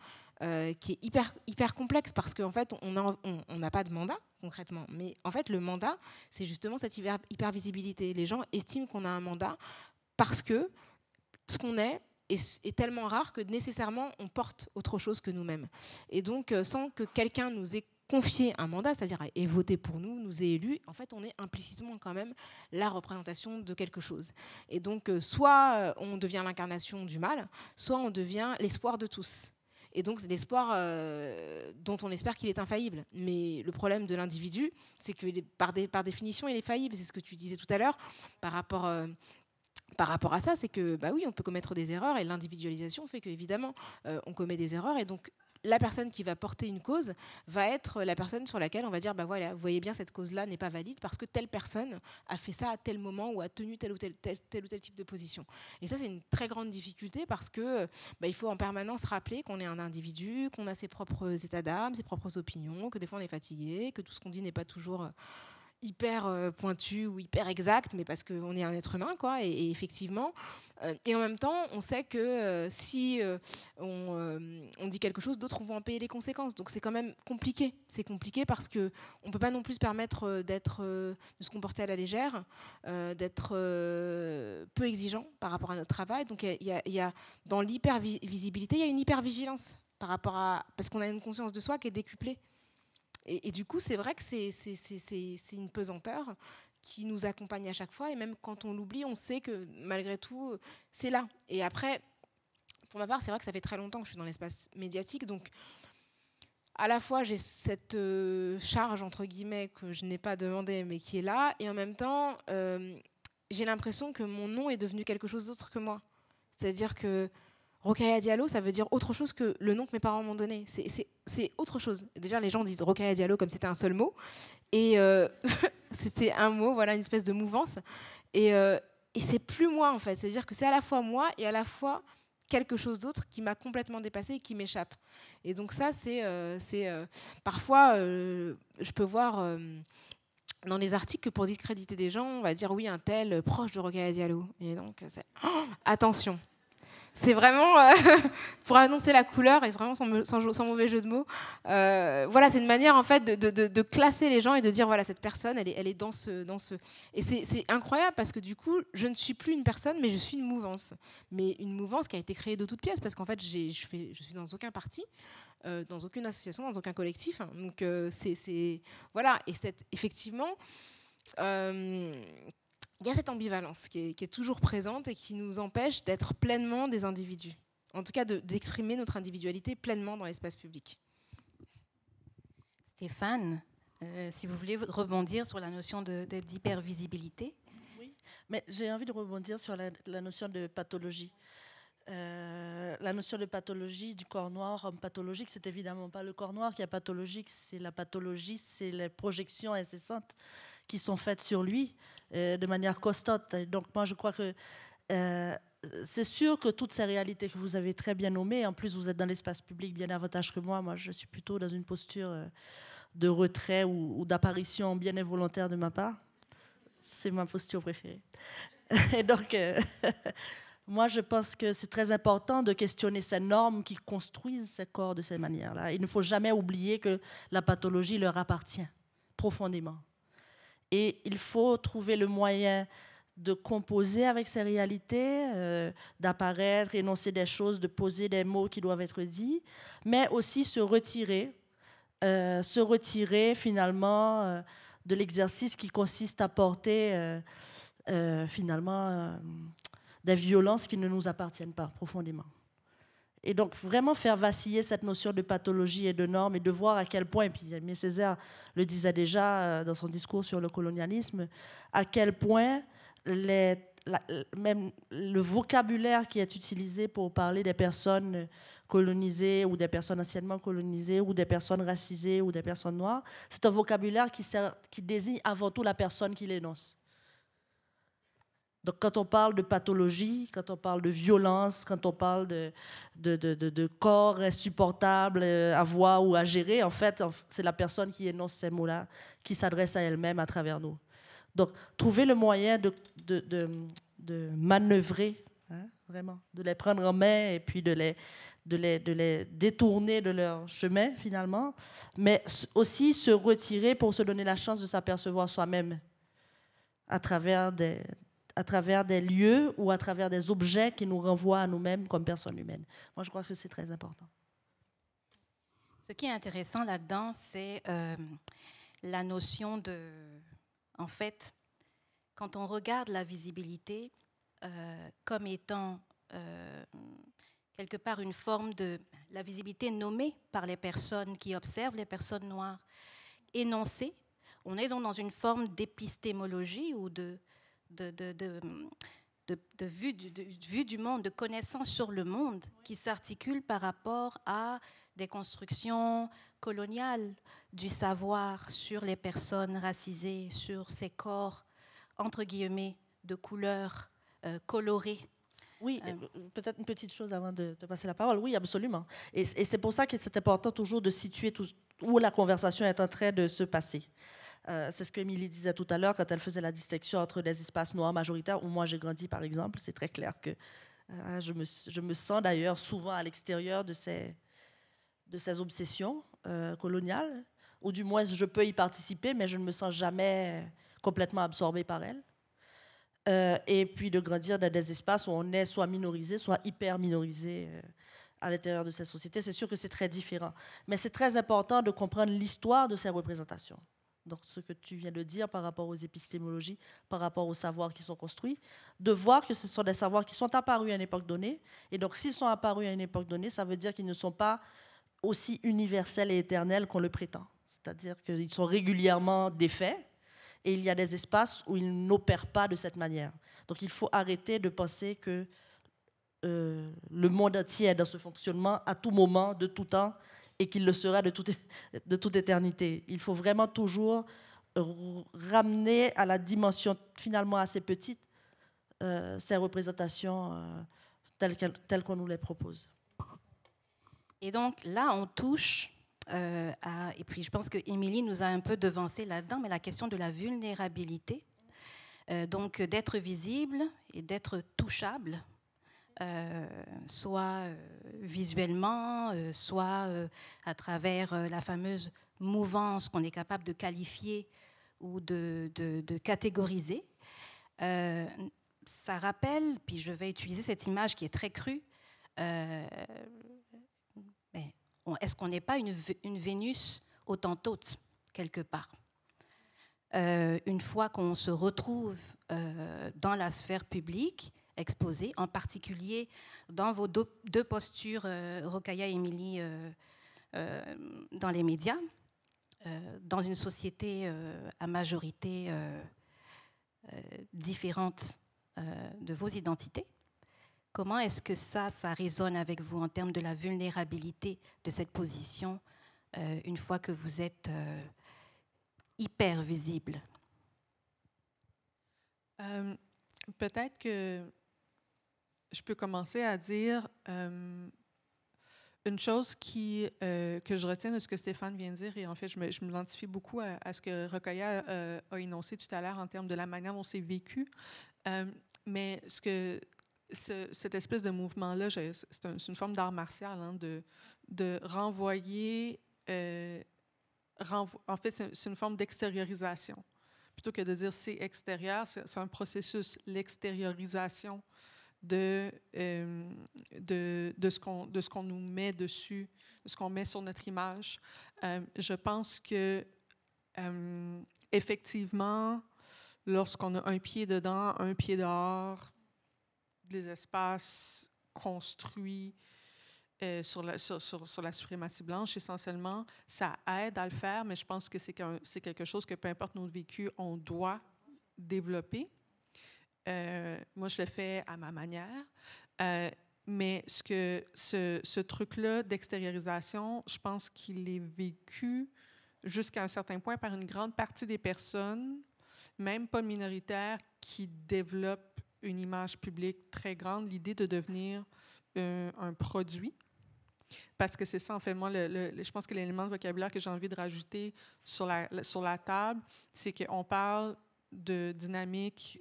qui est hyper complexe, parce qu'en fait, on n'a pas de mandat, concrètement. Mais en fait, le mandat, c'est justement cette hypervisibilité. Les gens estiment qu'on a un mandat parce que ce qu'on est tellement rare que nécessairement, on porte autre chose que nous-mêmes. Et donc, sans que quelqu'un nous ait confié un mandat, c'est-à-dire ait voté pour nous, nous ait élus, en fait, on est implicitement quand même la représentation de quelque chose. Et donc, soit on devient l'incarnation du mal, soit on devient l'espoir de tous. Et donc, c'est l'espoir dont on espère qu'il est infaillible. Mais le problème de l'individu, c'est que par définition, il est faillible. C'est ce que tu disais tout à l'heure par rapport à ça, c'est que, bah oui, on peut commettre des erreurs, et l'individualisation fait qu'évidemment, on commet des erreurs, et donc la personne qui va porter une cause va être la personne sur laquelle on va dire, bah voilà, vous voyez bien, cette cause-là n'est pas valide parce que telle personne a fait ça à tel moment ou a tenu tel ou tel type de position. Et ça, c'est une très grande difficulté parce que il faut en permanence rappeler qu'on est un individu, qu'on a ses propres états d'âme, ses propres opinions, que des fois on est fatigué, que tout ce qu'on dit n'est pas toujours hyper pointu ou hyper exact, mais parce qu'on est un être humain, quoi. Et effectivement, et en même temps, on sait que si on dit quelque chose, d'autres vont en payer les conséquences. Donc c'est quand même compliqué. C'est compliqué parce que on peut pas non plus se permettre de se comporter à la légère, d'être peu exigeant par rapport à notre travail. Donc il y a dans l'hypervisibilité, il y a une hypervigilance par rapport à, parce qu'on a une conscience de soi qui est décuplée. Et du coup, c'est vrai que c'est une pesanteur qui nous accompagne à chaque fois. Et même quand on l'oublie, on sait que malgré tout, c'est là. Et après, pour ma part, c'est vrai que ça fait très longtemps que je suis dans l'espace médiatique. Donc, à la fois, j'ai cette charge, entre guillemets, que je n'ai pas demandé, mais qui est là. Et en même temps, j'ai l'impression que mon nom est devenu quelque chose d'autre que moi. C'est-à-dire que Rokhaya Diallo, ça veut dire autre chose que le nom que mes parents m'ont donné. C'est autre chose. Déjà, les gens disent Rokhaya Diallo comme c'était un seul mot. Et c'était un mot, voilà, une espèce de mouvance. Et c'est plus moi, en fait. C'est-à-dire que c'est à la fois moi et à la fois quelque chose d'autre qui m'a complètement dépassée et qui m'échappe. Et donc ça, parfois, je peux voir dans les articles que pour discréditer des gens, on va dire oui, un tel proche de Rokhaya Diallo. Et donc, attention. C'est vraiment pour annoncer la couleur et vraiment sans mauvais jeu de mots. Voilà, c'est une manière en fait de classer les gens et de dire voilà, cette personne, elle est dans ce. Et c'est incroyable parce que du coup, je ne suis plus une personne, mais je suis une mouvance. Mais une mouvance qui a été créée de toutes pièces parce qu'en fait, je suis dans aucun parti, dans aucune association, dans aucun collectif. Hein. Donc voilà. Et effectivement. Il y a cette ambivalence qui est toujours présente et qui nous empêche d'être pleinement des individus. En tout cas, d'exprimer notre individualité pleinement dans l'espace public. Stéphane, si vous voulez rebondir sur la notion d'hypervisibilité. Oui, mais j'ai envie de rebondir sur la notion de pathologie. La notion de pathologie du corps noir, homme pathologique, c'est évidemment pas le corps noir qui est pathologique, c'est la pathologie, c'est les projections incessantes qui sont faites sur lui de manière constante. Donc moi, je crois que c'est sûr que toutes ces réalités que vous avez très bien nommées, en plus vous êtes dans l'espace public bien davantage que moi, je suis plutôt dans une posture de retrait ou d'apparition bien involontaire de ma part. C'est ma posture préférée. Et donc, moi, je pense que c'est très important de questionner ces normes qui construisent ces corps de cette manière-là. Il ne faut jamais oublier que la pathologie leur appartient profondément. Et il faut trouver le moyen de composer avec ces réalités, d'apparaître, énoncer des choses, de poser des mots qui doivent être dits, mais aussi se retirer finalement de l'exercice qui consiste à porter finalement des violences qui ne nous appartiennent pas profondément. Et donc, vraiment faire vaciller cette notion de pathologie et de normes et de voir à quel point, et puis Aimé Césaire le disait déjà dans son discours sur le colonialisme, à quel point même le vocabulaire qui est utilisé pour parler des personnes colonisées ou des personnes anciennement colonisées ou des personnes racisées ou des personnes noires, c'est un vocabulaire qui désigne avant tout la personne qui l'énonce. Donc, quand on parle de pathologie, quand on parle de violence, quand on parle de corps insupportables à voir ou à gérer, en fait, c'est la personne qui énonce ces mots-là, qui s'adresse à elle-même à travers nous. Donc, trouver le moyen de manœuvrer, hein, vraiment, de les prendre en main et puis de les détourner de leur chemin, finalement, mais aussi se retirer pour se donner la chance de s'apercevoir soi-même à travers des lieux ou à travers des objets qui nous renvoient à nous-mêmes comme personnes humaines. Moi, je crois que c'est très important. Ce qui est intéressant là-dedans, c'est la notion de... En fait, quand on regarde la visibilité comme étant quelque part une forme de... La visibilité nommée par les personnes qui observent, les personnes noires, énoncée, on est donc dans une forme d'épistémologie ou de vue du monde, de connaissance sur le monde qui s'articule par rapport à des constructions coloniales du savoir sur les personnes racisées, sur ces corps, entre guillemets, de couleurs colorées. Oui, peut-être une petite chose avant de passer la parole. Oui, absolument. Et c'est pour ça que c'est important toujours de situer où la conversation est en train de se passer. C'est ce qu'Émilie disait tout à l'heure quand elle faisait la distinction entre les espaces noirs majoritaires, où moi j'ai grandi par exemple. C'est très clair que je me sens d'ailleurs souvent à l'extérieur de ces obsessions coloniales, ou du moins je peux y participer, mais je ne me sens jamais complètement absorbée par elles. Et puis de grandir dans des espaces où on est soit minorisé, soit hyper minorisé à l'intérieur de ces sociétés. C'est sûr que c'est très différent. Mais c'est très important de comprendre l'histoire de ces représentations. Donc, ce que tu viens de dire par rapport aux épistémologies, par rapport aux savoirs qui sont construits, de voir que ce sont des savoirs qui sont apparus à une époque donnée. Et donc, s'ils sont apparus à une époque donnée, ça veut dire qu'ils ne sont pas aussi universels et éternels qu'on le prétend. C'est-à-dire qu'ils sont régulièrement défaits. Et il y a des espaces où ils n'opèrent pas de cette manière. Donc il faut arrêter de penser que le monde entier est dans ce fonctionnement à tout moment, de tout temps, et qu'il le sera de toute éternité. Il faut vraiment toujours ramener à la dimension finalement assez petite ces représentations telles qu'on nous les propose. Et donc là, on touche... et puis je pense que Émilie nous a un peu devancé là-dedans, mais la question de la vulnérabilité, donc d'être visible et d'être touchable, soit visuellement, soit à travers la fameuse mouvance qu'on est capable de qualifier ou de catégoriser. Ça rappelle, puis je vais utiliser cette image qui est très crue, est-ce qu'on n'est pas une Vénus autantote, quelque part? Une fois qu'on se retrouve dans la sphère publique, exposée, en particulier dans vos deux postures, Rokhaya et Émilie, dans les médias, dans une société à majorité différente de vos identités, comment est-ce que ça résonne avec vous en termes de la vulnérabilité de cette position une fois que vous êtes hyper visible? Peut-être que je peux commencer à dire une chose que je retiens de ce que Stéphane vient de dire, et en fait, je m'identifie beaucoup à ce que Rokhaya a énoncé tout à l'heure en termes de la manière dont c'est vécu. Mais cette espèce de mouvement-là, c'est une forme d'art martial, hein, de renvoyer... en fait, c'est une forme d'extériorisation. Plutôt que de dire c'est extérieur, c'est un processus, l'extériorisation de ce qu'on nous met dessus, de ce qu'on met sur notre image. Je pense que, effectivement, lorsqu'on a un pied dedans, un pied dehors, des espaces construits sur la suprématie blanche, essentiellement, ça aide à le faire, mais je pense que c'est quelque chose que, peu importe notre vécu, on doit développer. Moi, je le fais à ma manière. Mais ce truc-là d'extériorisation, je pense qu'il est vécu jusqu'à un certain point par une grande partie des personnes, même pas minoritaires, qui développent une image publique très grande, l'idée de devenir un produit. Parce que c'est ça, en fait, moi, je pense que l'élément de vocabulaire que j'ai envie de rajouter sur la table, c'est qu'on parle de dynamique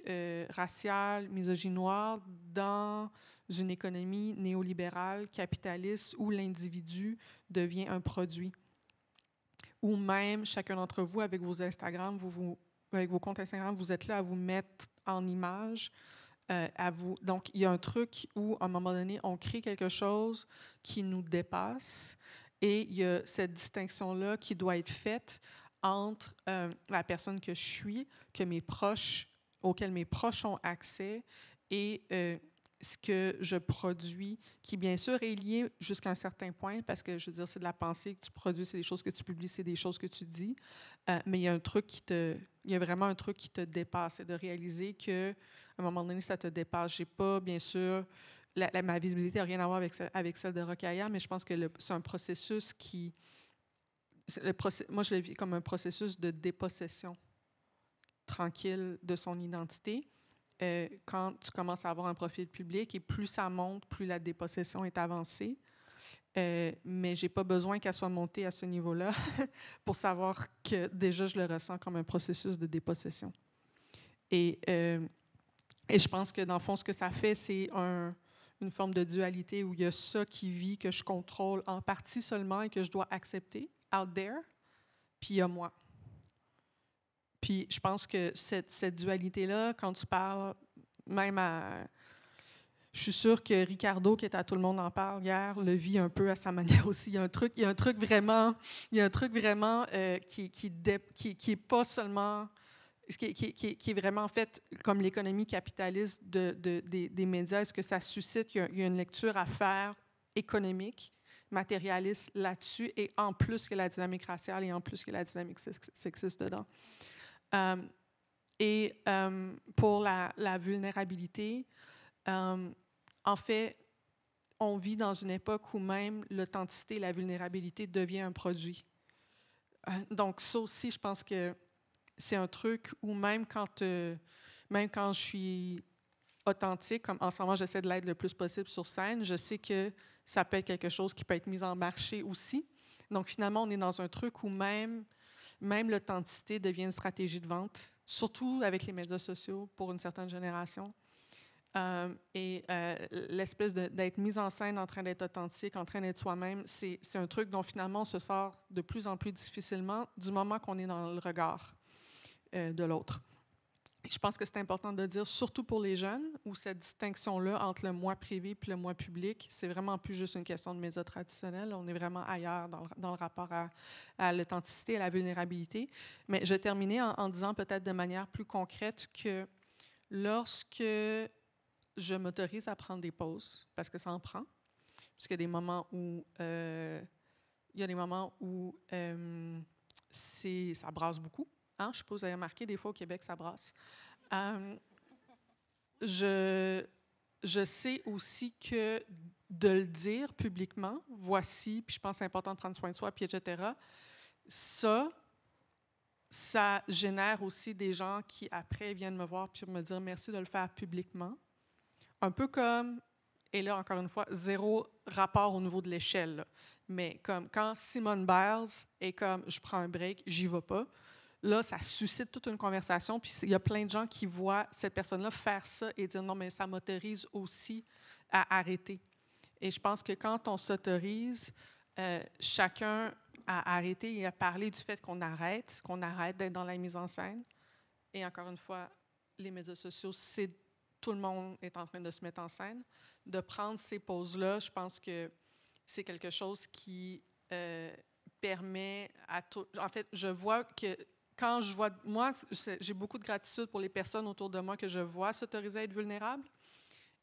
raciale, misogynoire dans une économie néolibérale, capitaliste, où l'individu devient un produit. Ou même, chacun d'entre vous, avec vos Instagram, avec vos comptes Instagram, vous êtes là à vous mettre en image, Donc, il y a un truc où, à un moment donné, on crée quelque chose qui nous dépasse Et il y a cette distinction-là qui doit être faite entre la personne que je suis, auquel mes proches ont accès, et ce que je produis, qui bien sûr est lié jusqu'à un certain point, parce que je veux dire, c'est de la pensée que tu produis, c'est des choses que tu publies, c'est des choses que tu dis, mais il y a vraiment un truc qui te dépasse, c'est de réaliser qu'à un moment donné, ça te dépasse. J'ai pas, bien sûr, ma visibilité n'a rien à voir avec celle de Rokhaya, mais je pense que c'est un processus qui... moi, je le vis comme un processus de dépossession tranquille de son identité. Quand tu commences à avoir un profil public, et plus ça monte, plus la dépossession est avancée. Mais je n'ai pas besoin qu'elle soit montée à ce niveau-là pour savoir que déjà, je le ressens comme un processus de dépossession. Et je pense que, dans le fond, ce que ça fait, c'est une forme de dualité où il y a ça qui vit, que je contrôle en partie seulement et que je dois accepter, out there, puis il y a moi. Puis je pense que cette dualité-là, quand tu parles, même à... Je suis sûre que Ricardo, qui était à Tout le monde en parle hier, le vit un peu à sa manière aussi. Il y a un truc vraiment qui est pas seulement... qui est vraiment, en fait, comme l'économie capitaliste des médias. Est-ce que ça suscite? Il y a une lecture à faire économique, matérialiste là-dessus, et en plus que la dynamique raciale et en plus que la dynamique sexiste dedans. Pour la vulnérabilité, en fait, on vit dans une époque où même l'authenticité et la vulnérabilité devient un produit. Donc ça aussi, je pense que c'est un truc où même quand je suis authentique, comme en ce moment j'essaie de l'être le plus possible sur scène, je sais que ça peut être quelque chose qui peut être mis en marché aussi. Donc finalement, on est dans un truc où même l'authenticité devient une stratégie de vente, surtout avec les médias sociaux pour une certaine génération. L'espèce d'être mise en scène en train d'être authentique, en train d'être soi-même, c'est un truc dont finalement on se sort de plus en plus difficilement du moment qu'on est dans le regard de l'autre. Je pense que c'est important de dire, surtout pour les jeunes, où cette distinction-là entre le moi privé et le moi public, c'est vraiment plus juste une question de médias traditionnels. On est vraiment ailleurs dans le rapport à l'authenticité et à la vulnérabilité. Mais je vais terminer en disant peut-être de manière plus concrète que lorsque je m'autorise à prendre des pauses, parce que ça en prend, puisqu'il y a des moments où ça brasse beaucoup. Hein? Je suppose que vous avez remarqué, des fois au Québec, ça brasse. Je sais aussi que de le dire publiquement, voici, puis je pense que c'est important de prendre soin de soi, puis etc., ça génère aussi des gens qui, après, viennent me voir puis me dire merci de le faire publiquement. Un peu comme, et là, encore une fois, zéro rapport au niveau de l'échelle, là. Mais comme quand Simone Biles est comme je prends un break, j'y vais pas. Là, ça suscite toute une conversation, puis il y a plein de gens qui voient cette personne-là faire ça et dire non, mais ça m'autorise aussi à arrêter. Et je pense que quand on s'autorise, chacun à arrêter et à parler du fait qu'on arrête d'être dans la mise en scène. Et encore une fois, les médias sociaux, tout le monde est en train de se mettre en scène. De prendre ces pauses-là, je pense que c'est quelque chose qui permet à tout... En fait, je vois que quand je vois... Moi, j'ai beaucoup de gratitude pour les personnes autour de moi que je vois s'autoriser à être vulnérables.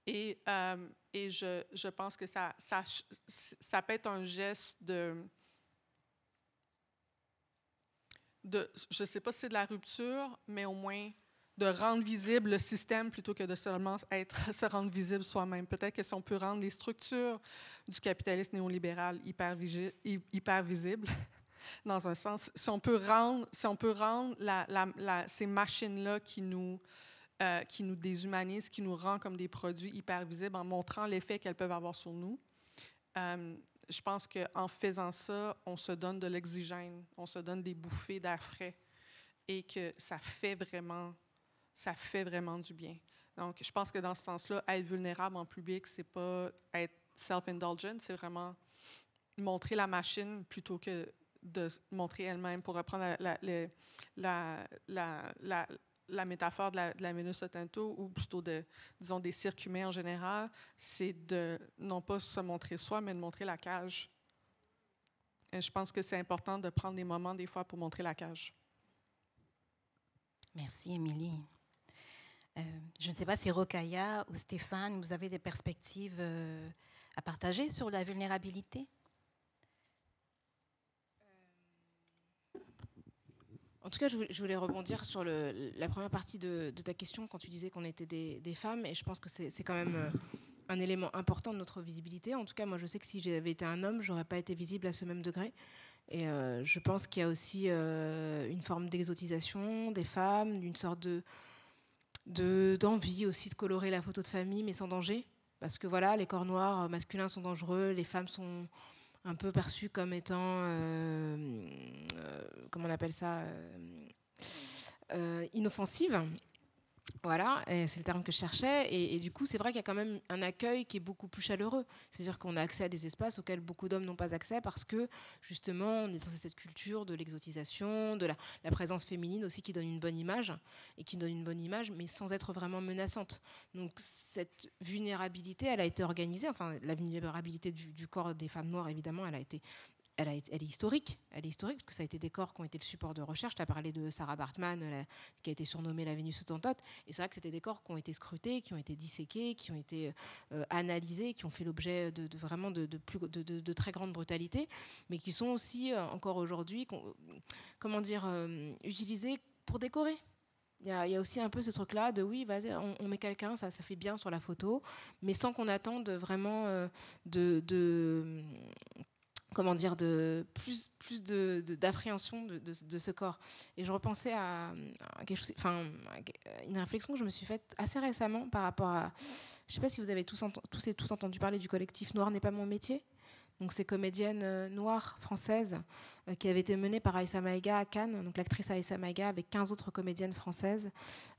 Et je pense que ça peut être un geste de je ne sais pas si c'est de la rupture, mais au moins de rendre visible le système plutôt que de seulement se rendre visible soi-même. Peut-être que si on peut rendre les structures du capitalisme néolibéral hyper visibles, dans un sens, si on peut rendre ces machines-là qui nous déshumanisent, qui nous rendent comme des produits hyper visibles en montrant l'effet qu'elles peuvent avoir sur nous, je pense qu'en faisant ça, on se donne de l'oxygène, on se donne des bouffées d'air frais et que ça fait vraiment du bien. Donc, je pense que dans ce sens-là, être vulnérable en public, c'est pas être self-indulgent, c'est vraiment montrer la machine plutôt que de montrer elle-même. Pour reprendre la métaphore de la Vénus au Tinto, ou plutôt disons, des cirques humains en général, c'est de non pas se montrer soi, mais de montrer la cage. je pense que c'est important de prendre des moments, des fois, pour montrer la cage. Merci, Émilie. Je ne sais pas si Rokhaya ou Stéphane, vous avez des perspectives à partager sur la vulnérabilité? En tout cas, je voulais rebondir sur la première partie de ta question quand tu disais qu'on était des femmes, et je pense que c'est quand même un élément important de notre visibilité. En tout cas, moi, je sais que si j'avais été un homme, j'aurais pas été visible à ce même degré. Et je pense qu'il y a aussi une forme d'exotisation des femmes, d'une sorte d'envie aussi de colorer la photo de famille, mais sans danger. Parce que voilà, les corps noirs masculins sont dangereux, les femmes sont un peu perçues comme étant, comment on appelle ça, inoffensives. Voilà, c'est le terme que je cherchais. Et du coup, c'est vrai qu'il y a quand même un accueil qui est beaucoup plus chaleureux. C'est-à-dire qu'on a accès à des espaces auxquels beaucoup d'hommes n'ont pas accès parce que, justement, on est dans cette culture de l'exotisation, de la présence féminine aussi qui donne une bonne image, et qui donne une bonne image, mais sans être vraiment menaçante. Donc, cette vulnérabilité, elle a été organisée. Enfin, la vulnérabilité du corps des femmes noires, évidemment, elle est historique. Elle est historique parce que ça a été des corps qui ont été le support de recherche. Tu as parlé de Sarah Baartman, qui a été surnommée la Vénus hottentote. Et c'est vrai que c'était des corps qui ont été scrutés, qui ont été disséqués, qui ont été analysés, qui ont fait l'objet vraiment de très grande brutalité, mais qui sont aussi encore aujourd'hui, utilisés pour décorer. Il y a aussi un peu ce truc-là de oui, vas-y, on met quelqu'un, ça fait bien sur la photo, mais sans qu'on attende vraiment plus d'appréhension de ce corps. Et je repensais à quelque chose, une réflexion que je me suis faite assez récemment par rapport à, je ne sais pas si vous avez tous et toutes entendu parler du collectif Noir n'est pas mon métier. Donc ces comédiennes noires françaises qui avaient été menées par Aïssa Maïga à Cannes, donc l'actrice Aïssa Maïga avec 15 autres comédiennes françaises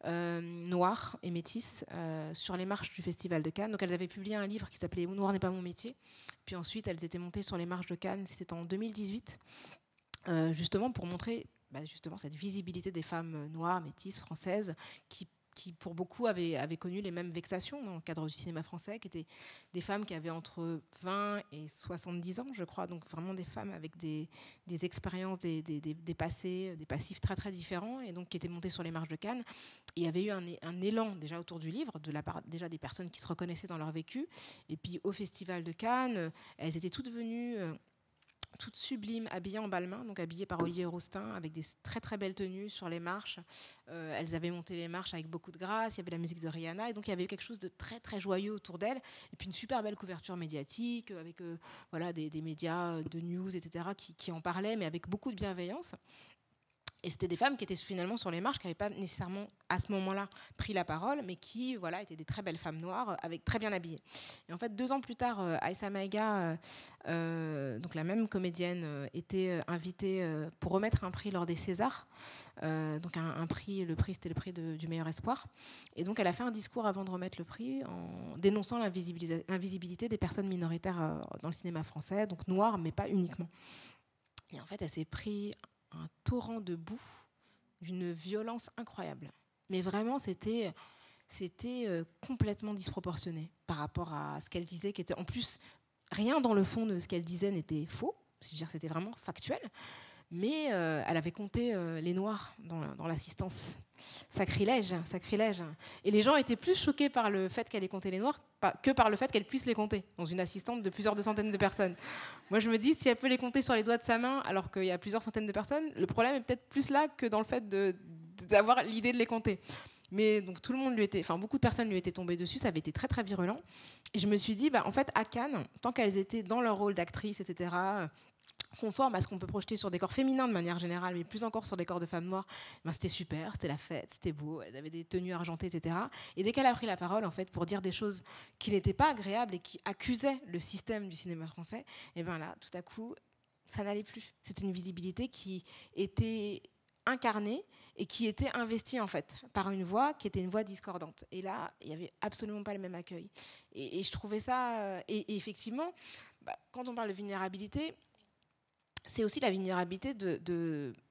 noires et métisses sur les marches du Festival de Cannes. Donc elles avaient publié un livre qui s'appelait Noir n'est pas mon métier. Puis ensuite elles étaient montées sur les marches de Cannes, c'était en 2018, justement pour montrer justement cette visibilité des femmes noires, métisses, françaises qui pour beaucoup avaient connu les mêmes vexations dans le cadre du cinéma français, qui étaient des femmes qui avaient entre 20 et 70 ans, je crois, donc vraiment des femmes avec des expériences, des passés, des passifs très très différents, et donc qui étaient montées sur les marches de Cannes. Et il y avait eu un élan déjà autour du livre, de la part déjà des personnes qui se reconnaissaient dans leur vécu, et puis au Festival de Cannes, elles étaient toutes venues... toutes sublimes, habillées en balmain, donc habillées par Olivier Roustin, avec des très très belles tenues sur les marches. Elles avaient monté les marches avec beaucoup de grâce, il y avait la musique de Rihanna, et donc il y avait eu quelque chose de très très joyeux autour d'elles, et puis une super belle couverture médiatique, avec des médias de news, etc., qui en parlaient, mais avec beaucoup de bienveillance. Et c'était des femmes qui étaient finalement sur les marches, qui n'avaient pas nécessairement à ce moment-là pris la parole, mais qui étaient des très belles femmes noires, avec très bien habillées. Et en fait, 2 ans plus tard, Aïssa Maïga, donc la même comédienne, était invitée pour remettre un prix lors des Césars. Donc un prix, le prix c'était le prix du meilleur espoir. Et donc elle a fait un discours avant de remettre le prix en dénonçant l'invisibilité des personnes minoritaires dans le cinéma français, donc noires, mais pas uniquement. Et en fait, elle s'est pris un torrent de boue d'une violence incroyable. Mais vraiment, c'était complètement disproportionné par rapport à ce qu'elle disait, qui était en plus, rien dans le fond de ce qu'elle disait n'était faux, c'est-à-dire c'était vraiment factuel, mais elle avait compté les Noirs dans l'assistance. Sacrilège. Et les gens étaient plus choqués par le fait qu'elle ait compté les Noirs que par le fait qu'elle puisse les compter dans une assistante de plusieurs centaines de personnes. Moi, je me dis, si elle peut les compter sur les doigts de sa main alors qu'il y a plusieurs centaines de personnes, le problème est peut-être plus là que dans le fait d'avoir l'idée de les compter. Mais donc tout le monde beaucoup de personnes lui étaient tombées dessus, ça avait été très très virulent. Et je me suis dit, en fait, à Cannes, tant qu'elles étaient dans leur rôle d'actrice, etc., conforme à ce qu'on peut projeter sur des corps féminins de manière générale, mais plus encore sur des corps de femmes noires, c'était super, c'était la fête, c'était beau, elles avaient des tenues argentées, etc. Et dès qu'elle a pris la parole, en fait, pour dire des choses qui n'étaient pas agréables et qui accusaient le système du cinéma français, et bien là, tout à coup, ça n'allait plus. C'était une visibilité qui était incarnée et qui était investie, en fait, par une voix qui était une voix discordante. Et là, il n'y avait absolument pas le même accueil. Et je trouvais ça... Et effectivement, quand on parle de vulnérabilité, c'est aussi la vulnérabilité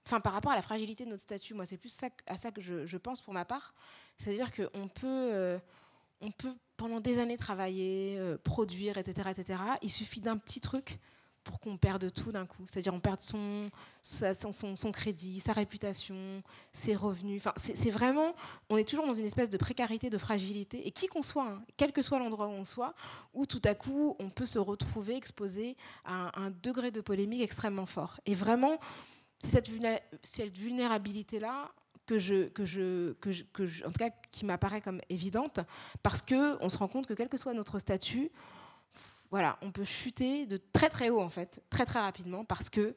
par rapport à la fragilité de notre statut. Moi, c'est plus à ça que je pense pour ma part. C'est-à-dire qu'on peut pendant des années travailler, produire, etc., etc. Il suffit d'un petit truc pour qu'on perde tout d'un coup. C'est-à-dire on perd son crédit, sa réputation, ses revenus. Enfin, c'est vraiment, on est toujours dans une espèce de précarité, de fragilité, et qui qu'on soit, hein, quel que soit l'endroit où on soit, où tout à coup on peut se retrouver exposé à un degré de polémique extrêmement fort. Et vraiment, c'est cette vulnérabilité-là en tout cas, qui m'apparaît comme évidente, parce qu'on se rend compte que quel que soit notre statut, voilà, on peut chuter de très très haut en fait, très très rapidement, parce que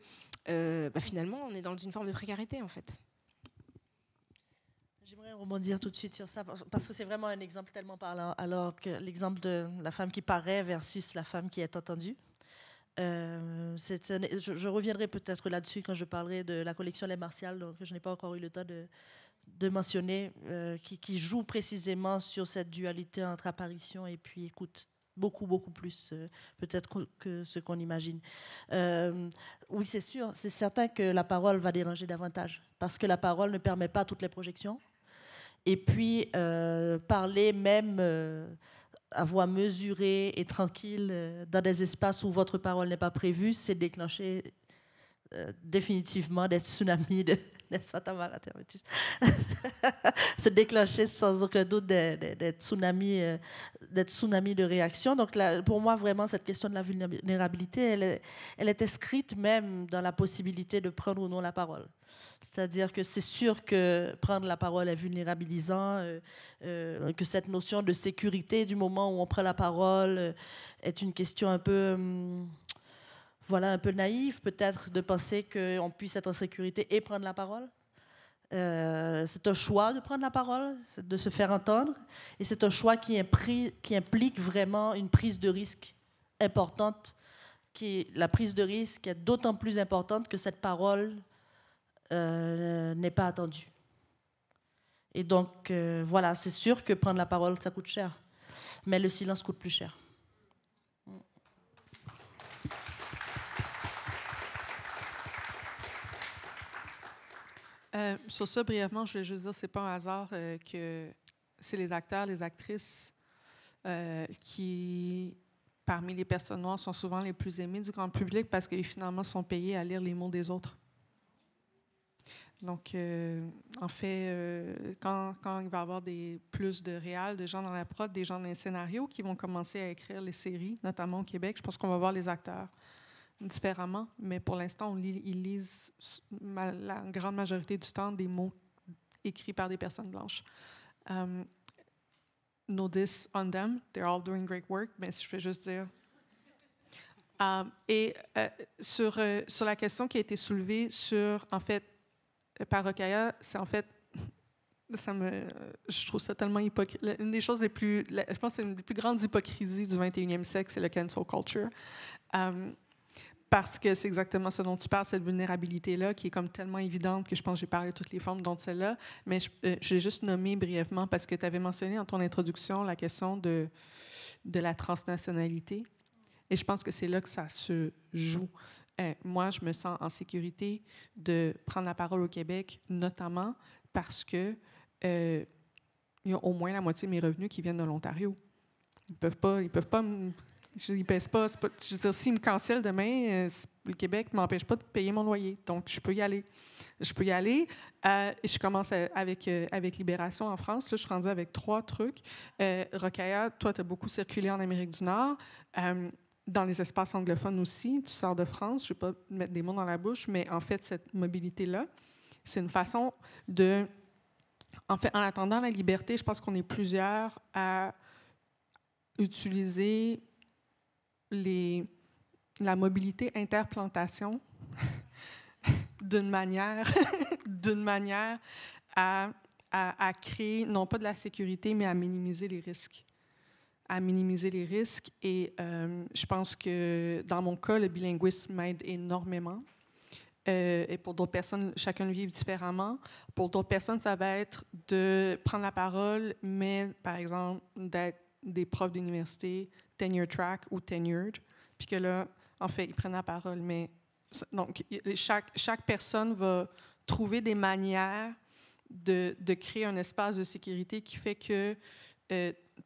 finalement on est dans une forme de précarité en fait. J'aimerais rebondir tout de suite sur ça, parce que c'est vraiment un exemple tellement parlant, alors que l'exemple de la femme qui paraît versus la femme qui est entendue. Je reviendrai peut-être là-dessus quand je parlerai de la collection Les Martiales, donc je n'ai pas encore eu le temps de mentionner, qui joue précisément sur cette dualité entre apparition et puis écoute. Beaucoup plus peut-être que ce qu'on imagine. Oui, c'est sûr, c'est certain que la parole va déranger davantage, parce que la parole ne permet pas toutes les projections. Et puis, parler même à voix mesurée et tranquille dans des espaces où votre parole n'est pas prévue, c'est déclencher définitivement des tsunamis de... N'est-ce pas, Tamara? Se déclencher sans aucun doute des tsunamis de réaction. Donc, là, pour moi, vraiment, cette question de la vulnérabilité, elle est inscrite même dans la possibilité de prendre ou non la parole. C'est-à-dire que c'est sûr que prendre la parole est vulnérabilisant, que cette notion de sécurité du moment où on prend la parole est une question un peu... un peu naïf peut-être de penser qu'on puisse être en sécurité et prendre la parole. C'est un choix de prendre la parole, de se faire entendre, et c'est un choix qui implique vraiment une prise de risque importante. La prise de risque est d'autant plus importante que cette parole n'est pas attendue. Et donc, voilà, c'est sûr que prendre la parole, ça coûte cher, mais le silence coûte plus cher. Sur ça, brièvement, je voulais juste dire, c'est pas un hasard que c'est les acteurs, les actrices qui, parmi les personnes noires, sont souvent les plus aimées du grand public parce qu'ils finalement sont payés à lire les mots des autres. Donc, en fait, quand il va y avoir plus de réals, de gens dans la prod, des gens dans les scénarios qui vont commencer à écrire les séries, notamment au Québec, je pense qu'on va voir les acteurs différemment, mais pour l'instant, ils lisent la grande majorité du temps des mots écrits par des personnes blanches. No diss on them, they're all doing great work, mais je vais juste dire. Sur la question qui a été soulevée en fait, par Rokhaya, c'est en fait, je trouve ça tellement hypocrite. Une des choses je pense que c'est une des plus grandes hypocrisies du 21e siècle, c'est le cancel culture. Parce que c'est exactement ce dont tu parles, cette vulnérabilité-là, qui est comme tellement évidente que je pense que j'ai parlé de toutes les formes dont celle-là. Mais je l'ai juste nommé brièvement parce que tu avais mentionné dans ton introduction la question de la transnationalité. Et je pense que c'est là que ça se joue. Moi, je me sens en sécurité de prendre la parole au Québec, notamment parce que il y a au moins la moitié de mes revenus qui viennent de l'Ontario. Ils peuvent pas ils pèsent pas. Je veux dire, s'ils me cancellent demain, le Québec ne m'empêche pas de payer mon loyer. Donc, je peux y aller. Je commence avec Libération en France. Là, je suis rendue avec 3 trucs. Rokhaya, toi, tu as beaucoup circulé en Amérique du Nord. Dans les espaces anglophones aussi. Tu sors de France. Je ne vais pas mettre des mots dans la bouche, mais en fait, cette mobilité-là, c'est une façon de... En fait, en attendant la liberté, je pense qu'on est plusieurs à utiliser la mobilité interplantation d'une manière à créer, non pas de la sécurité, mais à minimiser les risques. Et je pense que dans mon cas, le bilinguisme m'aide énormément. Et pour d'autres personnes, chacun le vit différemment. Pour d'autres personnes, ça va être de prendre la parole, mais par exemple, d'être des profs d'université, tenure track ou tenured, puis que là, en fait, ils prennent la parole. Mais donc, chaque personne va trouver des manières de créer un espace de sécurité qui fait que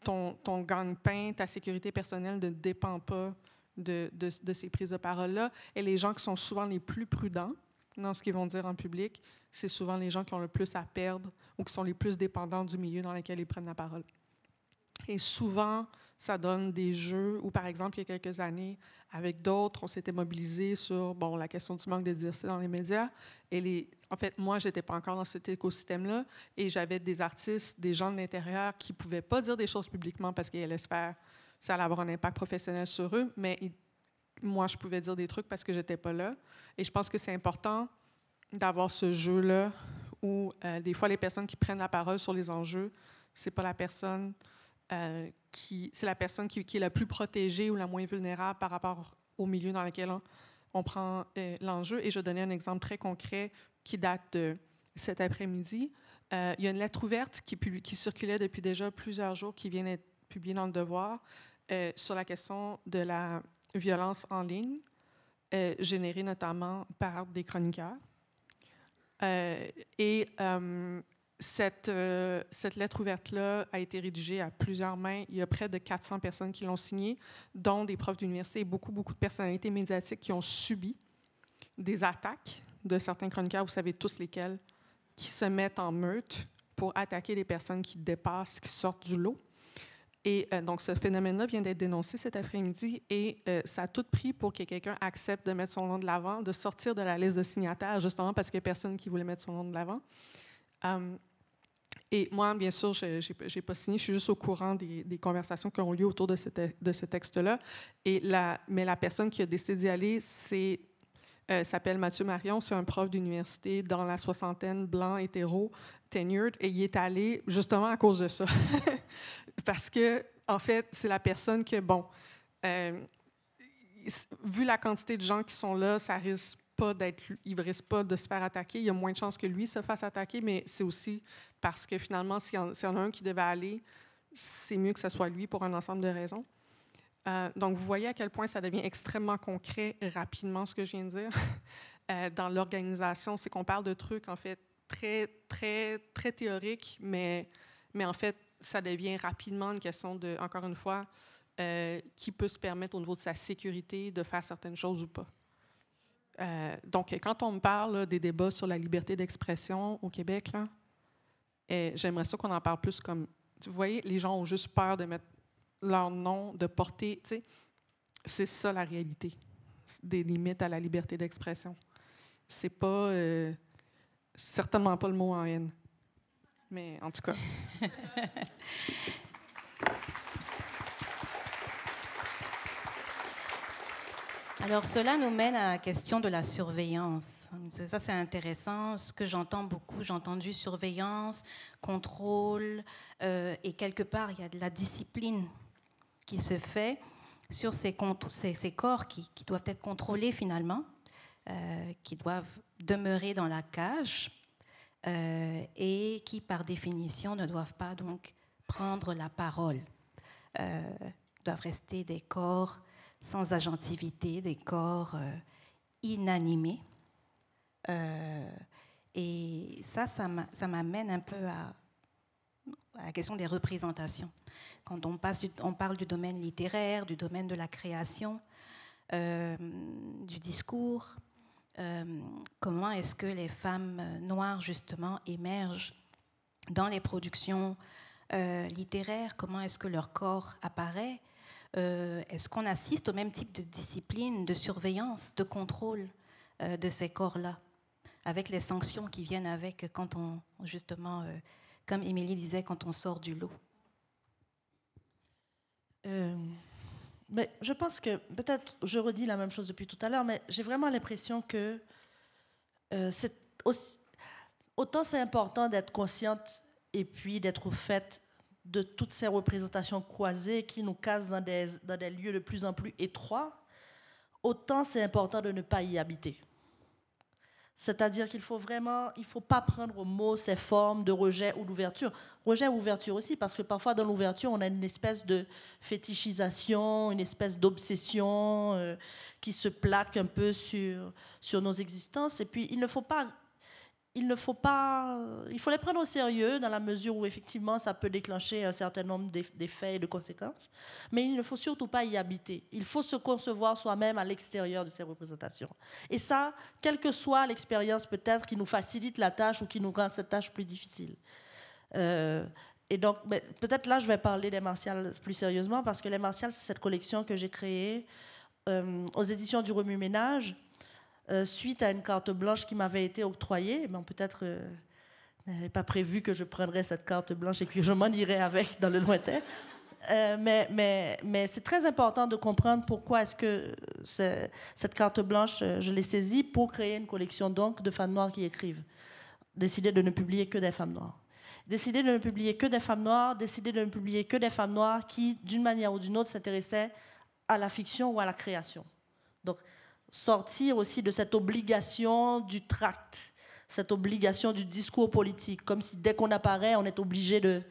ton gagne-pain, ta sécurité personnelle ne dépend pas de ces prises de parole-là. Et les gens qui sont souvent les plus prudents dans ce qu'ils vont dire en public, c'est souvent les gens qui ont le plus à perdre ou qui sont les plus dépendants du milieu dans lequel ils prennent la parole. Et souvent, ça donne des jeux où, par exemple, il y a quelques années, avec d'autres, on s'était mobilisés sur la question du manque de diversité dans les médias. Et en fait, moi, je n'étais pas encore dans cet écosystème-là et j'avais des artistes, des gens de l'intérieur qui ne pouvaient pas dire des choses publiquement parce qu'ils allaient se faire, ça allait avoir un impact professionnel sur eux, mais moi, je pouvais dire des trucs parce que je n'étais pas là. Et je pense que c'est important d'avoir ce jeu-là où, des fois, les personnes qui prennent la parole sur les enjeux, c'est pas la personne... c'est la personne qui est la plus protégée ou la moins vulnérable par rapport au milieu dans lequel on prend l'enjeu. Et je vais donner un exemple très concret qui date de cet après-midi. Il y a une lettre ouverte qui circulait depuis déjà plusieurs jours, qui vient d'être publiée dans Le Devoir, sur la question de la violence en ligne, générée notamment par des chroniqueurs. Cette lettre ouverte-là a été rédigée à plusieurs mains. Il y a près de 400 personnes qui l'ont signée, dont des profs d'université et beaucoup de personnalités médiatiques qui ont subi des attaques de certains chroniqueurs, vous savez tous lesquels, qui se mettent en meute pour attaquer des personnes qui dépassent, qui sortent du lot. Et donc, ce phénomène-là vient d'être dénoncé cet après-midi et ça a tout pris pour que quelqu'un accepte de mettre son nom de l'avant, de sortir de la liste de signataires, justement parce qu'il n'y a personne qui voulait mettre son nom de l'avant. Et moi, bien sûr, je n'ai pas signé, je suis juste au courant des conversations qui ont lieu autour de ce texte-là. Mais la personne qui a décidé d'y aller, s'appelle Mathieu Marion, c'est un prof d'université dans la soixantaine, blanc, hétéro, tenured, et il est allé justement à cause de ça. Parce que, en fait, c'est la personne que, vu la quantité de gens qui sont là, ça risque il ne risque pas de se faire attaquer. Il y a moins de chances que lui se fasse attaquer, mais c'est aussi parce que finalement, s'il y en a un qui devait aller, c'est mieux que ce soit lui pour un ensemble de raisons. Donc, vous voyez à quel point ça devient extrêmement concret rapidement, ce que je viens de dire. Dans l'organisation, c'est qu'on parle de trucs, en fait, très, très, très théoriques, mais en fait, ça devient rapidement une question de, encore une fois, qui peut se permettre au niveau de sa sécurité de faire certaines choses ou pas. Donc, quand on me parle là, des débats sur la liberté d'expression au Québec, là, j'aimerais ça qu'on en parle plus comme... Vous voyez, les gens ont juste peur de mettre leur nom, de porter... Tu sais, c'est ça la réalité, des limites à la liberté d'expression. C'est pas... certainement pas le mot en haine. Mais en tout cas... Alors, cela nous mène à la question de la surveillance. Ça, c'est intéressant. Ce que j'entends beaucoup, j'ai entendu surveillance, contrôle, et quelque part, il y a de la discipline qui se fait sur ces corps qui doivent être contrôlés finalement, qui doivent demeurer dans la cage et qui, par définition, ne doivent pas donc prendre la parole. Doivent rester des corps sans agentivité, des corps inanimés. Et ça m'amène un peu à la question des représentations. Quand on parle du domaine littéraire, du domaine de la création, du discours, comment est-ce que les femmes noires, justement, émergent dans les productions littéraires? Comment est-ce que leur corps apparaît? Est-ce qu'on assiste au même type de discipline, de surveillance, de contrôle de ces corps-là, avec les sanctions qui viennent avec quand on, justement, comme Émilie disait, quand on sort du lot? Mais je pense que, peut-être, je redis la même chose depuis tout à l'heure, mais j'ai vraiment l'impression que autant c'est important d'être consciente et puis d'être au fait de toutes ces représentations croisées qui nous cassent dans des lieux de plus en plus étroits, autant c'est important de ne pas y habiter. C'est-à-dire qu'il faut vraiment, il ne faut pas prendre au mot ces formes de rejet ou d'ouverture. Rejet ou ouverture aussi, parce que parfois dans l'ouverture, on a une espèce de fétichisation, une espèce d'obsession qui se plaque un peu sur nos existences. Et puis il ne faut pas il faut les prendre au sérieux dans la mesure où effectivement ça peut déclencher un certain nombre d'effets et de conséquences, mais il ne faut surtout pas y habiter. Il faut se concevoir soi-même à l'extérieur de ces représentations. Et ça, quelle que soit l'expérience peut-être qui nous facilite la tâche ou qui nous rend cette tâche plus difficile. Et donc, peut-être là, je vais parler des Martiales plus sérieusement, parce que les Martiales, c'est cette collection que j'ai créée aux éditions du Remue-Ménage, suite à une carte blanche qui m'avait été octroyée. Bon, peut-être n'avais pas prévu que je prendrais cette carte blanche et que je m'en irais avec dans le lointain. Mais c'est très important de comprendre pourquoi est-ce que cette carte blanche, je l'ai saisie pour créer une collection donc de femmes noires qui écrivent. Décider de ne publier que des femmes noires. Décider de ne publier que des femmes noires, décider de ne publier que des femmes noires qui, d'une manière ou d'une autre, s'intéressaient à la fiction ou à la création. Donc, sortir aussi de cette obligation du tract, cette obligation du discours politique, comme si dès qu'on apparaît, on est obligé de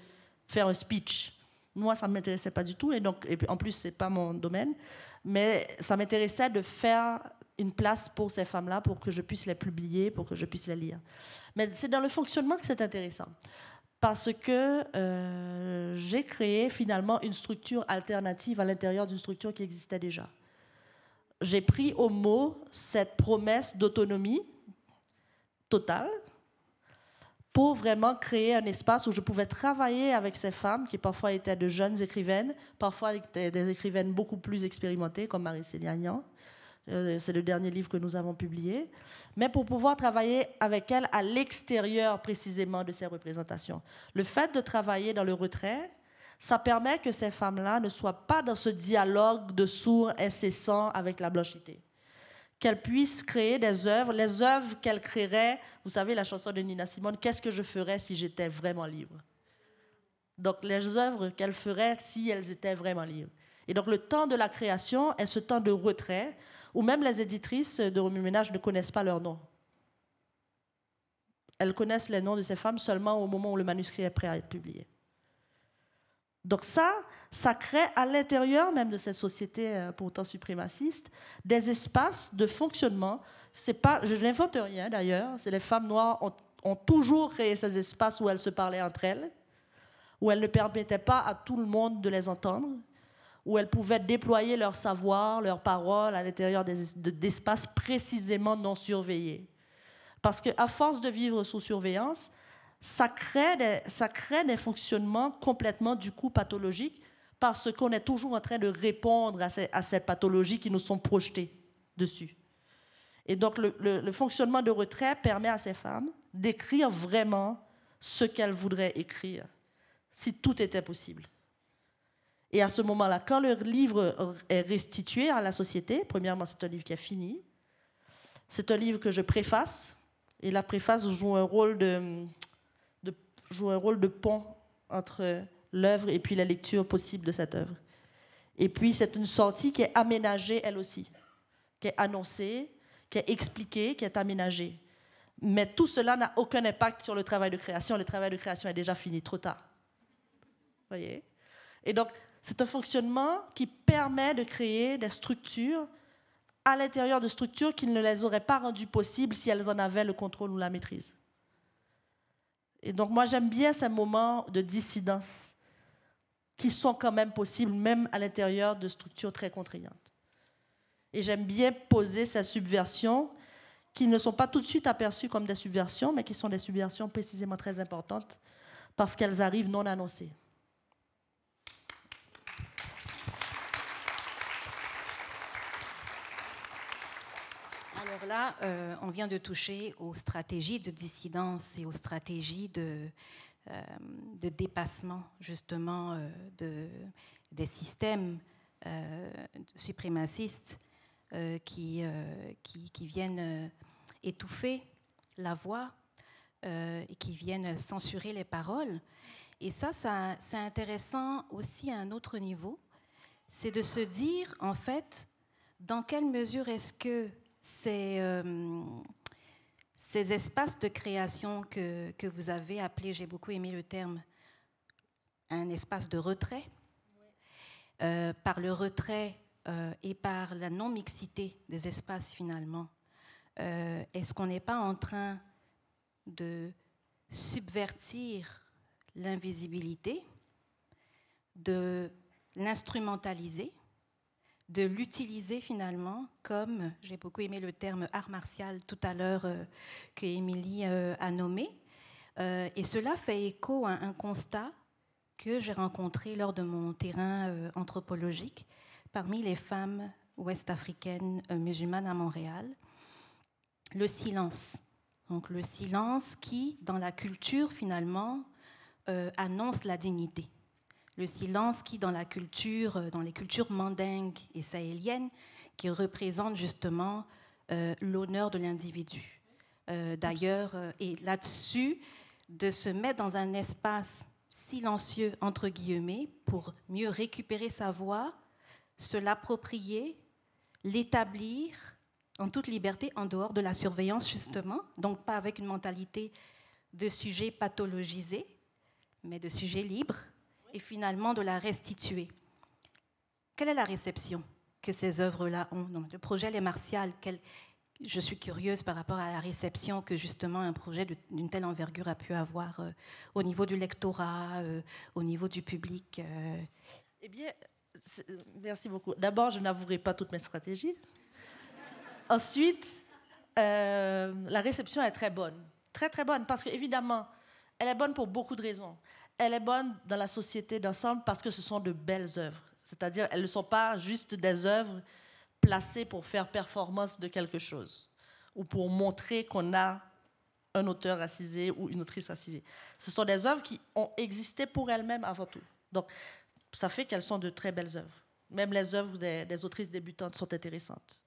faire un speech. Moi, ça ne m'intéressait pas du tout, et en plus, ce n'est pas mon domaine, mais ça m'intéressait de faire une place pour ces femmes-là, pour que je puisse les publier, pour que je puisse les lire. Mais c'est dans le fonctionnement que c'est intéressant, parce que j'ai créé finalement une structure alternative à l'intérieur d'une structure qui existait déjà. J'ai pris au mot cette promesse d'autonomie totale pour vraiment créer un espace où je pouvais travailler avec ces femmes qui parfois étaient de jeunes écrivaines, parfois étaient des écrivaines beaucoup plus expérimentées comme Marie-Célia Agnan. C'est le dernier livre que nous avons publié, mais pour pouvoir travailler avec elles à l'extérieur précisément de ces représentations. Le fait de travailler dans le retrait, ça permet que ces femmes-là ne soient pas dans ce dialogue de sourds incessant avec la blanchité. Qu'elles puissent créer des œuvres, les œuvres qu'elles créeraient. Vous savez, la chanson de Nina Simone, « Qu'est-ce que je ferais si j'étais vraiment libre ?» Donc, les œuvres qu'elles feraient si elles étaient vraiment libres. Et donc, le temps de la création est ce temps de retrait où même les éditrices de Remue-Ménage ne connaissent pas leur nom. Elles connaissent les noms de ces femmes seulement au moment où le manuscrit est prêt à être publié. Donc ça crée à l'intérieur même de cette société pourtant suprémaciste des espaces de fonctionnement. C'est pas, je n'invente rien d'ailleurs, les femmes noires ont toujours créé ces espaces où elles se parlaient entre elles, où elles ne permettaient pas à tout le monde de les entendre, où elles pouvaient déployer leur savoir, leurs paroles à l'intérieur d'espaces précisément non surveillés. Parce qu'à force de vivre sous surveillance, ça crée des fonctionnements complètement, du coup, pathologiques, parce qu'on est toujours en train de répondre à ces pathologies qui nous sont projetées dessus. Et donc, le fonctionnement de retrait permet à ces femmes d'écrire vraiment ce qu'elles voudraient écrire, si tout était possible. Et à ce moment-là, quand le livre est restitué à la société, premièrement, c'est un livre qui est fini, c'est un livre que je préface, et la préface joue un rôle de pont entre l'œuvre et puis la lecture possible de cette œuvre. Et puis, c'est une sortie qui est aménagée, elle aussi, qui est annoncée, qui est expliquée, qui est aménagée. Mais tout cela n'a aucun impact sur le travail de création. Le travail de création est déjà fini, trop tard. Vous voyez? Et donc, c'est un fonctionnement qui permet de créer des structures à l'intérieur de structures qui ne les auraient pas rendues possibles si elles en avaient le contrôle ou la maîtrise. Et donc, moi, j'aime bien ces moments de dissidence qui sont quand même possibles, même à l'intérieur de structures très contraignantes. Et j'aime bien poser ces subversions qui ne sont pas tout de suite aperçues comme des subversions, mais qui sont des subversions précisément très importantes parce qu'elles arrivent non annoncées. Alors là, on vient de toucher aux stratégies de dissidence et aux stratégies de dépassement, justement, des systèmes suprémacistes qui viennent étouffer la voix et qui viennent censurer les paroles. Et ça, c'est intéressant aussi à un autre niveau, c'est de se dire, en fait, dans quelle mesure est-ce que ces espaces de création que vous avez appelés, j'ai beaucoup aimé le terme, un espace de retrait, par le retrait et par la non-mixité des espaces finalement, est-ce qu'on n'est pas en train de subvertir l'invisibilité, de l'instrumentaliser, de l'utiliser finalement comme, j'ai beaucoup aimé le terme art martial tout à l'heure que Émilie a nommé, et cela fait écho à un constat que j'ai rencontré lors de mon terrain anthropologique parmi les femmes ouest-africaines musulmanes à Montréal. Le silence. Donc le silence qui, dans la culture finalement, annonce la dignité. Le silence qui, dans les cultures mandingues et sahéliennes, qui représente justement l'honneur de l'individu. D'ailleurs, et là-dessus, de se mettre dans un espace silencieux, entre guillemets, pour mieux récupérer sa voix, se l'approprier, l'établir en toute liberté, en dehors de la surveillance, justement, donc pas avec une mentalité de sujet pathologisé, mais de sujet libre, et finalement de la restituer. Quelle est la réception que ces œuvres-là ont? Donc, le projet Les Martiales, je suis curieuse par rapport à la réception que justement un projet d'une telle envergure a pu avoir au niveau du lectorat, au niveau du public. Eh bien, merci beaucoup. D'abord, je n'avouerai pas toutes mes stratégies. Ensuite, la réception est très bonne. Très, très bonne, parce qu'évidemment, elle est bonne pour beaucoup de raisons. Elle est bonne dans la société d'ensemble parce que ce sont de belles œuvres. C'est-à-dire, elles ne sont pas juste des œuvres placées pour faire performance de quelque chose ou pour montrer qu'on a un auteur assisé ou une autrice assisée. Ce sont des œuvres qui ont existé pour elles-mêmes avant tout. Donc, ça fait qu'elles sont de très belles œuvres. Même les œuvres des autrices débutantes sont intéressantes.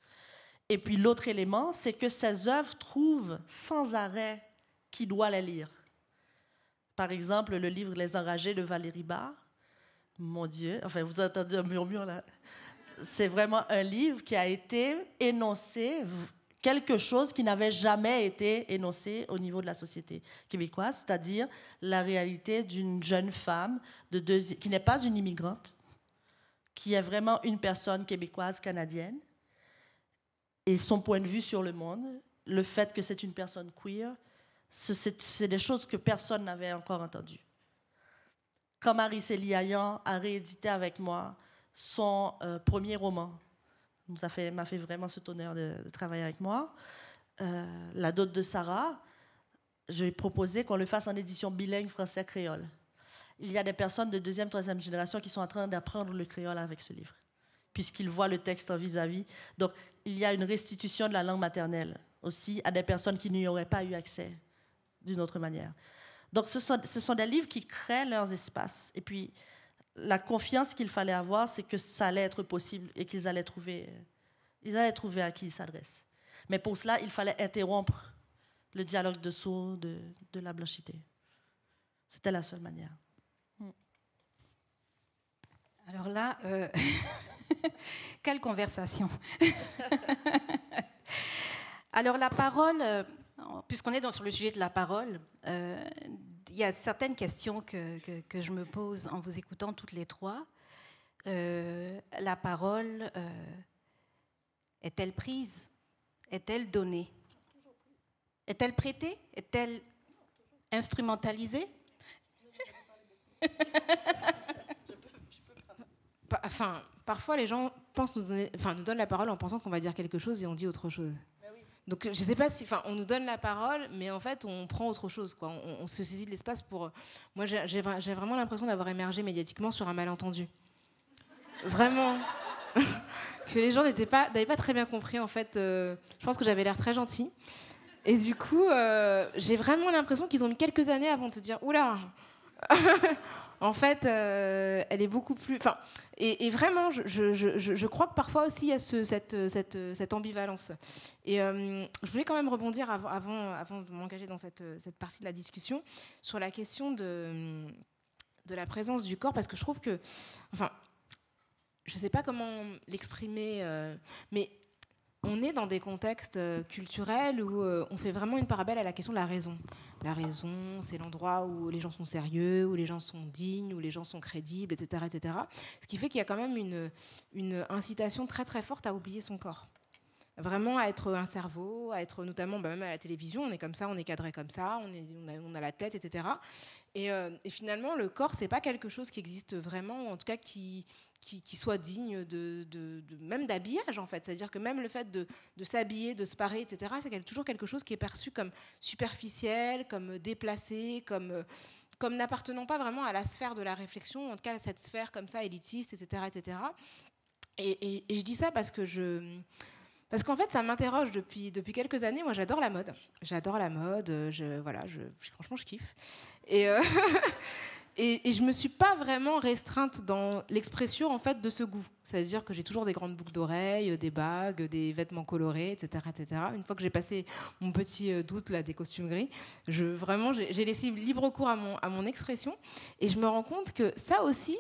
Et puis, l'autre élément, c'est que ces œuvres trouvent sans arrêt qui doit les lire. Par exemple, le livre Les Enragés de Valérie Barre. Mon Dieu, enfin, vous avez entendu un murmure là. C'est vraiment un livre qui a été énoncé, quelque chose qui n'avait jamais été énoncé au niveau de la société québécoise, c'est-à-dire la réalité d'une jeune femme qui n'est pas une immigrante, qui est vraiment une personne québécoise canadienne, et son point de vue sur le monde, le fait que c'est une personne queer, c'est des choses que personne n'avait encore entendues. Quand Marie-Célie Ayan a réédité avec moi son premier roman, m'a fait vraiment cet honneur de travailler avec moi, La Dot de Sarah, j'ai proposé qu'on le fasse en édition bilingue français-créole. Il y a des personnes de 2e, 3e génération qui sont en train d'apprendre le créole avec ce livre, puisqu'ils voient le texte en vis-à-vis. Donc, il y a une restitution de la langue maternelle aussi à des personnes qui n'y auraient pas eu accès d'une autre manière. Donc, ce sont des livres qui créent leurs espaces. Et puis, la confiance qu'il fallait avoir, c'est que ça allait être possible et qu'ils allaient trouver à qui ils s'adressent. Mais pour cela, il fallait interrompre le dialogue de sourds de la blanchité. C'était la seule manière. Alors là, quelle conversation. Alors la parole, puisqu'on est sur le sujet de la parole, il y a certaines questions que je me pose en vous écoutant toutes les trois. La parole est-elle prise? Est-elle donnée? Est-elle prêtée? Est-elle instrumentalisée? Enfin, parfois les gens nous donnent la parole en pensant qu'on va dire quelque chose et on dit autre chose. Donc je ne sais pas si, on nous donne la parole, mais en fait on prend autre chose, quoi. On se saisit de l'espace pour. Moi j'ai vraiment l'impression d'avoir émergé médiatiquement sur un malentendu. Vraiment. Que les gens n'avaient pas très bien compris en fait. Je pense que j'avais l'air très gentille. Et du coup, j'ai vraiment l'impression qu'ils ont mis quelques années avant de te dire oula. En fait, elle est beaucoup plus. Enfin, et vraiment, je crois que parfois aussi il y a cette ambivalence. Et je voulais quand même rebondir avant de m'engager dans cette partie de la discussion sur la question de la présence du corps, parce que je trouve que, enfin, je ne sais pas comment l'exprimer, mais on est dans des contextes culturels où on fait vraiment une parabelle à la question de la raison. La raison, c'est l'endroit où les gens sont sérieux, où les gens sont dignes, où les gens sont crédibles, etc. etc. Ce qui fait qu'il y a quand même une incitation très très forte à oublier son corps. vraiment à être un cerveau, à être notamment même à la télévision, on est comme ça, on est cadré comme ça, on a la tête, etc. Et finalement, le corps, c'est pas quelque chose qui existe vraiment, en tout cas qui soit digne même d'habillage, en fait. C'est-à-dire que même le fait de s'habiller, de se parer, etc., c'est toujours quelque chose qui est perçu comme superficiel, comme déplacé, comme n'appartenant pas vraiment à la sphère de la réflexion, en tout cas à cette sphère comme ça, élitiste, etc., etc. Et je dis ça parce qu'en fait, ça m'interroge depuis quelques années. Moi, j'adore la mode. Franchement, je kiffe. Et je me suis pas vraiment restreinte dans l'expression en fait de ce goût. C'est-à-dire que j'ai toujours des grandes boucles d'oreilles, des bagues, des vêtements colorés, etc., etc. Une fois que j'ai passé mon petit doute là des costumes gris, j'ai laissé libre cours à mon expression. Et je me rends compte que ça aussi,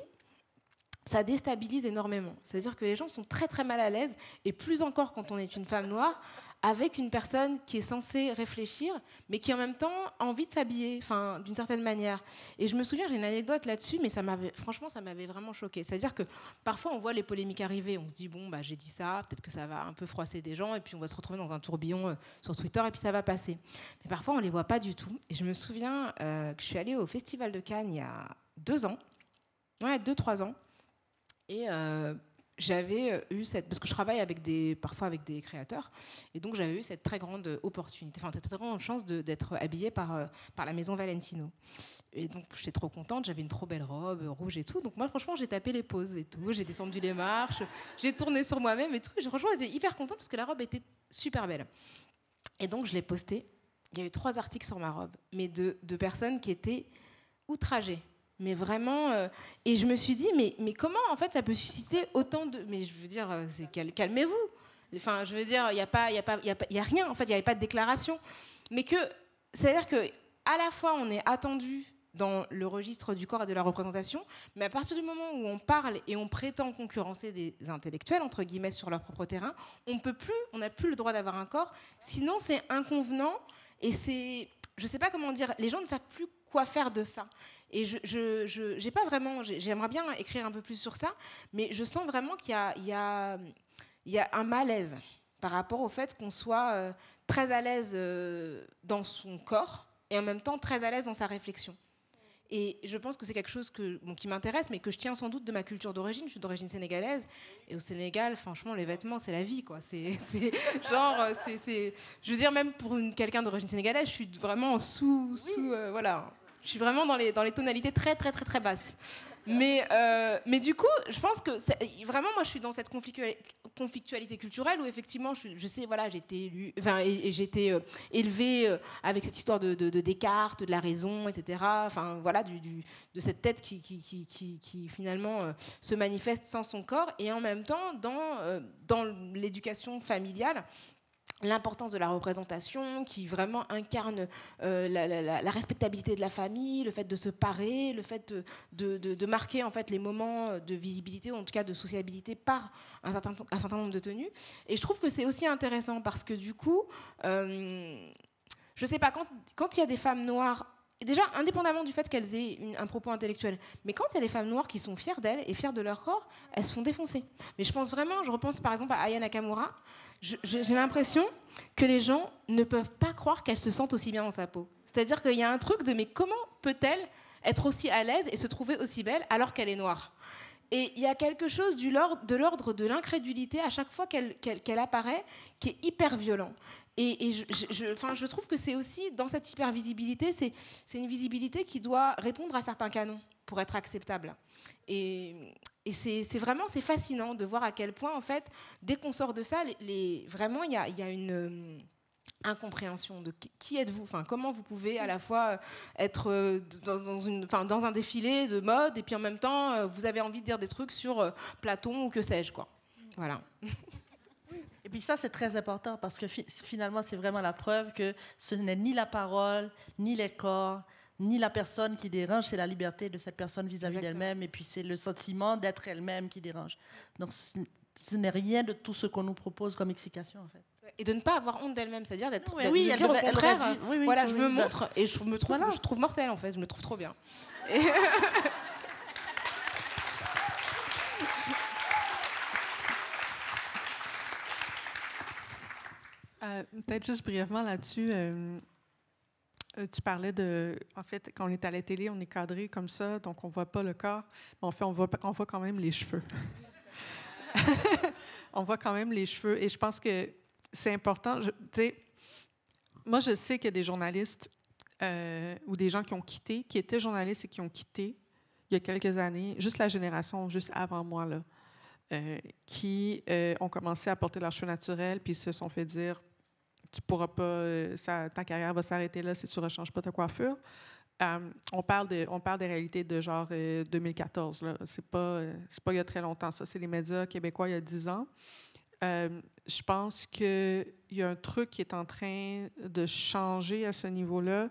ça déstabilise énormément. C'est-à-dire que les gens sont très très mal à l'aise, et plus encore quand on est une femme noire, avec une personne qui est censée réfléchir, mais qui en même temps a envie de s'habiller, enfin, d'une certaine manière. Et je me souviens, j'ai une anecdote là-dessus, mais franchement, ça m'avait vraiment choquée. C'est-à-dire que parfois, on voit les polémiques arriver, on se dit, bon, bah, j'ai dit ça, peut-être que ça va un peu froisser des gens, et puis on va se retrouver dans un tourbillon sur Twitter, et puis ça va passer. Mais parfois, on ne les voit pas du tout. Et je me souviens que je suis allée au Festival de Cannes il y a 2 ans, 2-3 ans, et j'avais eu parce que je travaille parfois avec des créateurs, et donc j'avais eu cette très grande opportunité, enfin cette très grande chance d'être habillée par la maison Valentino. Et donc j'étais trop contente, j'avais une trop belle robe rouge et tout. Donc moi franchement j'ai tapé les pauses et tout, j'ai descendu les marches, j'ai tourné sur moi-même et tout. Et franchement j'étais hyper contente parce que la robe était super belle. Et donc je l'ai postée. Il y a eu 3 articles sur ma robe, mais de personnes qui étaient outragées. Mais vraiment, et je me suis dit, mais comment en fait ça peut susciter autant de... Mais je veux dire, calmez-vous. Enfin, je veux dire, il y a rien, en fait, il n'y avait pas de déclaration. Mais c'est-à-dire qu'à la fois, on est attendu dans le registre du corps et de la représentation, mais à partir du moment où on parle et on prétend concurrencer des intellectuels, entre guillemets, sur leur propre terrain, on n'a plus le droit d'avoir un corps, sinon c'est inconvenant, et c'est... Je ne sais pas comment dire, les gens ne savent plus quoi faire de ça. Et j'ai pas vraiment... J'aimerais bien écrire un peu plus sur ça, mais je sens vraiment qu'il y a un malaise par rapport au fait qu'on soit très à l'aise dans son corps et en même temps très à l'aise dans sa réflexion. Et je pense que c'est quelque chose qui m'intéresse, mais que je tiens sans doute de ma culture d'origine. Je suis d'origine sénégalaise. Et au Sénégal, franchement, les vêtements, c'est la vie, quoi. Je veux dire, même pour quelqu'un d'origine sénégalaise, je suis vraiment voilà. Je suis vraiment dans les tonalités très, très, très, très basses. Mais du coup, je pense que vraiment, moi, je suis dans cette conflictualité culturelle où effectivement, je sais, voilà, j'ai été élevée avec cette histoire de Descartes, de la raison, etc. Enfin, voilà, de cette tête qui finalement se manifeste sans son corps, et en même temps dans l'éducation familiale. L'importance de la représentation qui vraiment incarne la respectabilité de la famille, le fait de se parer, le fait de marquer en fait les moments de visibilité ou en tout cas de sociabilité par un certain nombre de tenues. Et je trouve que c'est aussi intéressant parce que du coup, je sais pas, quand il y a des femmes noires, déjà indépendamment du fait qu'elles aient un propos intellectuel, mais quand il y a des femmes noires qui sont fières d'elles et fières de leur corps, elles se font défoncer. Mais je repense par exemple à Aya Nakamura. J'ai l'impression que les gens ne peuvent pas croire qu'elle se sente aussi bien dans sa peau. C'est-à-dire qu'il y a un truc de mais comment peut-elle être aussi à l'aise et se trouver aussi belle alors qu'elle est noire ? Et il y a quelque chose de l'ordre de l'incrédulité à chaque fois qu'elle apparaît qui est hyper violent. Et je trouve que c'est aussi, dans cette hypervisibilité, c'est une visibilité qui doit répondre à certains canons pour être acceptable. Et c'est vraiment fascinant de voir à quel point, en fait, dès qu'on sort de ça, vraiment, il y a une incompréhension de qui êtes-vous, enfin, comment vous pouvez à la fois être dans un défilé de mode et puis en même temps, vous avez envie de dire des trucs sur Platon ou que sais-je, quoi. Voilà. Et puis ça, c'est très important parce que finalement, c'est vraiment la preuve que ce n'est ni la parole, ni les corps, ni la personne qui dérange, c'est la liberté de cette personne vis-à-vis d'elle-même, et puis c'est le sentiment d'être elle-même qui dérange. Donc ce n'est rien de tout ce qu'on nous propose comme explication, en fait. Et de ne pas avoir honte d'elle-même, c'est-à-dire de dire au contraire, voilà, je me montre et je trouve mortelle, en fait, je me trouve trop bien. Et Peut-être juste brièvement là-dessus. Tu parlais de... En fait, quand on est à la télé, on est cadré comme ça, donc on ne voit pas le corps. Mais en fait, on voit quand même les cheveux. On voit quand même les cheveux. Et je pense que c'est important. Moi, je sais qu'il y a des journalistes ou des gens qui étaient journalistes et qui ont quitté il y a quelques années, juste la génération juste avant moi, là, qui ont commencé à porter leurs cheveux naturels puis se sont fait dire tu pourras pas, ta carrière va s'arrêter là si tu ne rechanges pas ta coiffure. On parle des réalités de genre 2014. Là. C'est pas il y a très longtemps. Ça, c'est les médias québécois il y a 10 ans. Je pense qu'il y a un truc qui est en train de changer à ce niveau-là,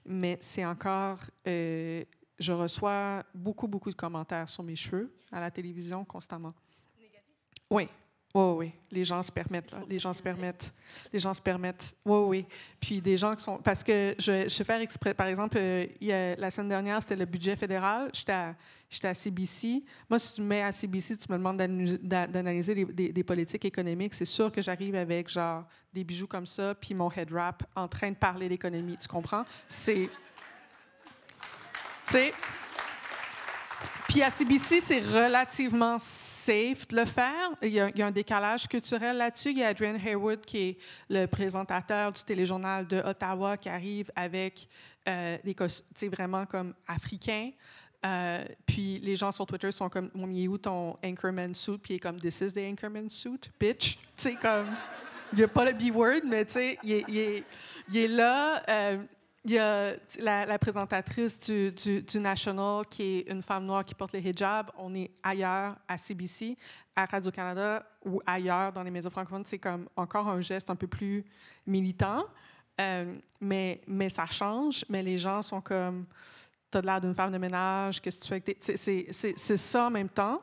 mais c'est encore... je reçois beaucoup de commentaires sur mes cheveux à la télévision constamment. Négatif? Oui. Oui. Les gens se permettent, là. Les gens se permettent. Oui. Puis des gens qui sont... Parce que je vais faire exprès. Par exemple, la semaine dernière, c'était le budget fédéral. J'étais à CBC. Moi, si tu me mets à CBC, tu me demandes d'analyser des politiques économiques. C'est sûr que j'arrive avec, genre, des bijoux comme ça, puis mon head wrap en train de parler d'économie. Tu comprends? C'est... Tu sais... Puis à CBC, c'est relativement safe de le faire. Il y a un décalage culturel là-dessus. Il y a Adrian Haywood, qui est le présentateur du téléjournal de Ottawa, qui arrive avec des costumes vraiment comme africains. Puis les gens sur Twitter sont comme, il est où ton Anchorman suit? Puis il est comme, this is the Anchorman suit, bitch. Tu sais, comme, il n'y a pas le B-word, mais tu sais, il est là. Il y a la présentatrice du National, qui est une femme noire qui porte le hijab. On est ailleurs, à CBC, à Radio-Canada ou ailleurs dans les médias francophones. C'est comme encore un geste un peu plus militant, mais ça change. Mais les gens sont comme, t'as l'air d'une femme de ménage, qu'est-ce que tu fais avec tes... C'est ça en même temps.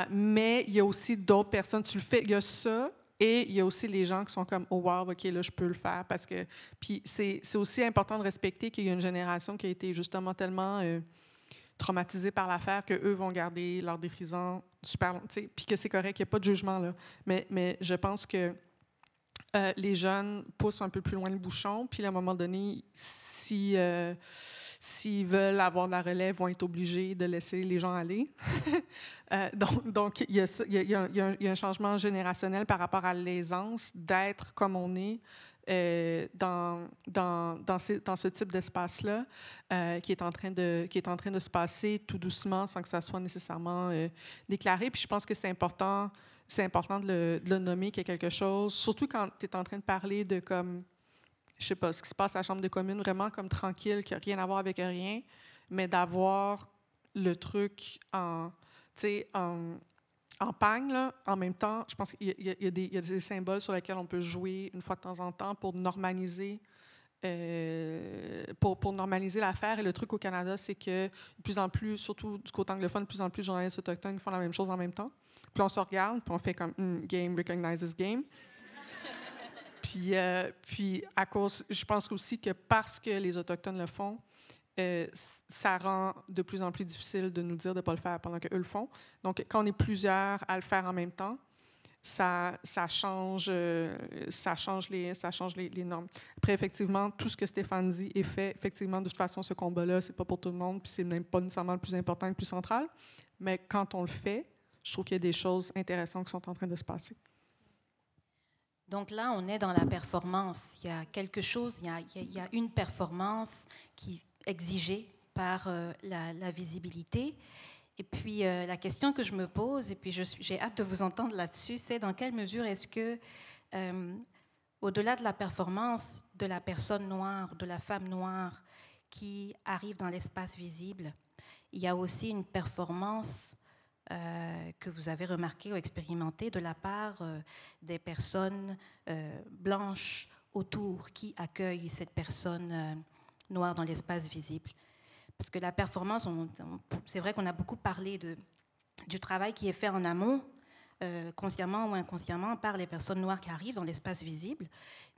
Mais il y a aussi d'autres personnes. Tu le fais, il y a ça. Et il y a aussi les gens qui sont comme « Oh wow, OK, là, je peux le faire. » Parce que... Puis c'est aussi important de respecter qu'il y a une génération qui a été justement tellement traumatisée par l'affaire qu'eux vont garder leur défrisant super long. Puis que c'est correct, il n'y a pas de jugement, là. Mais je pense que les jeunes poussent un peu plus loin le bouchon. Puis à un moment donné, s'ils veulent avoir de la relève, vont être obligés de laisser les gens aller. Donc il y a un changement générationnel par rapport à l'aisance d'être comme on est dans ce type d'espace-là, qui est en train de se passer tout doucement sans que ça soit nécessairement déclaré. Puis je pense que c'est important de le nommer qu'il y a quelque chose, surtout quand tu es en train de parler de comme... je sais pas, ce qui se passe à la Chambre des communes, vraiment comme tranquille, qui n'a rien à voir avec rien, mais d'avoir le truc en pagne, là, en même temps. Je pense qu'il y a des symboles sur lesquels on peut jouer une fois de temps en temps pour normaliser l'affaire. Et le truc au Canada, c'est que de plus en plus, surtout du côté anglophone, de plus en plus de journalistes autochtones font la même chose en même temps. Puis on se regarde, puis on fait comme game recognizes game. Puis à cause, je pense aussi que parce que les Autochtones le font, ça rend de plus en plus difficile de nous dire de ne pas le faire pendant qu'eux le font. Donc, quand on est plusieurs à le faire en même temps, ça change les normes. Après, effectivement, tout ce que Stéphane dit est fait. Effectivement, de toute façon, ce combat-là, c'est pas pour tout le monde, puis c'est même pas nécessairement le plus important et le plus central. Mais quand on le fait, je trouve qu'il y a des choses intéressantes qui sont en train de se passer. Donc là, on est dans la performance. Il y a quelque chose, il y a une performance qui est exigée par la visibilité. Et puis, la question que je me pose, et puis j'ai hâte de vous entendre là-dessus, c'est dans quelle mesure est-ce que, au-delà de la performance de la personne noire, de la femme noire qui arrive dans l'espace visible, il y a aussi une performance que vous avez remarqué ou expérimenté de la part des personnes blanches autour qui accueillent cette personne noire dans l'espace visible. Parce que la performance, c'est vrai qu'on a beaucoup parlé du travail qui est fait en amont, consciemment ou inconsciemment, par les personnes noires qui arrivent dans l'espace visible.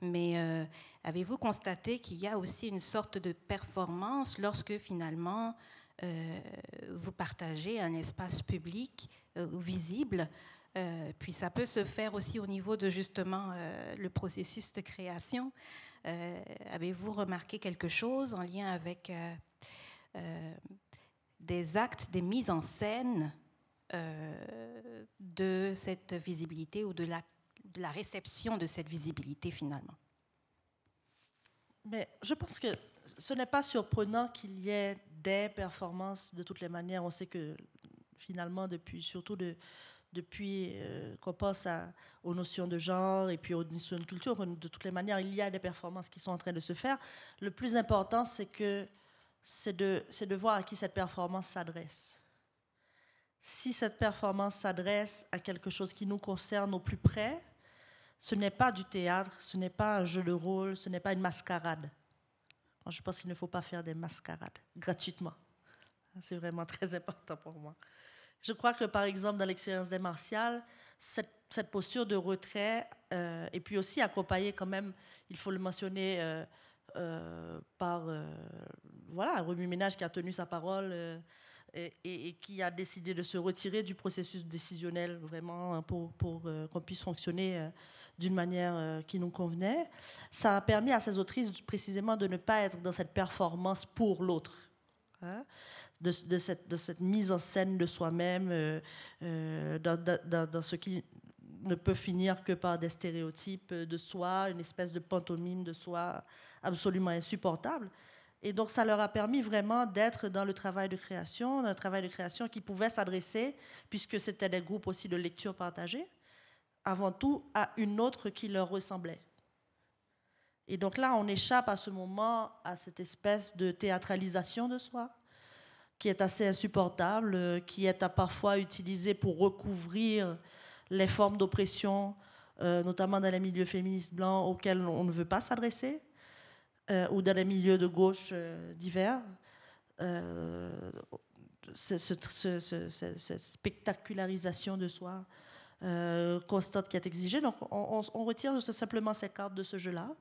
Mais avez-vous constaté qu'il y a aussi une sorte de performance lorsque finalement vous partagez un espace public ou visible Puis ça peut se faire aussi au niveau de justement le processus de création. Avez-vous remarqué quelque chose en lien avec des actes, des mises en scène de cette visibilité ou de la réception de cette visibilité finalement? Mais je pense que ce n'est pas surprenant qu'il y ait des performances de toutes les manières. On sait que finalement, depuis qu'on pense aux notions de genre et puis aux notions de culture, de toutes les manières, il y a des performances qui sont en train de se faire. Le plus important, c'est de voir à qui cette performance s'adresse. Si cette performance s'adresse à quelque chose qui nous concerne au plus près, ce n'est pas du théâtre, ce n'est pas un jeu de rôle, ce n'est pas une mascarade. Moi, je pense qu'il ne faut pas faire des mascarades gratuitement. C'est vraiment très important pour moi. Je crois que, par exemple, dans l'expérience des martiales, cette posture de retrait, et puis aussi accompagnée quand même, il faut le mentionner, par voilà, un remue-ménage qui a tenu sa parole et qui a décidé de se retirer du processus décisionnel vraiment pour qu'on puisse fonctionner d'une manière qui nous convenait. Ça a permis à ces autrices précisément de ne pas être dans cette performance pour l'autre. Hein? De cette mise en scène de soi-même dans ce qui ne peut finir que par des stéréotypes de soi, une espèce de pantomime de soi absolument insupportable. Et donc, ça leur a permis vraiment d'être dans le travail de création, un travail de création qui pouvait s'adresser, puisque c'était des groupes aussi de lecture partagée, avant tout à une autre qui leur ressemblait. Et donc là, on échappe à ce moment à cette espèce de théâtralisation de soi, qui est assez insupportable, qui est à parfois utilisée pour recouvrir les formes d'oppression, notamment dans les milieux féministes blancs auxquels on ne veut pas s'adresser, ou dans les milieux de gauche divers. Cette spectacularisation de soi constante qui est exigée. Donc, on retire simplement ces cartes de ce jeu-là,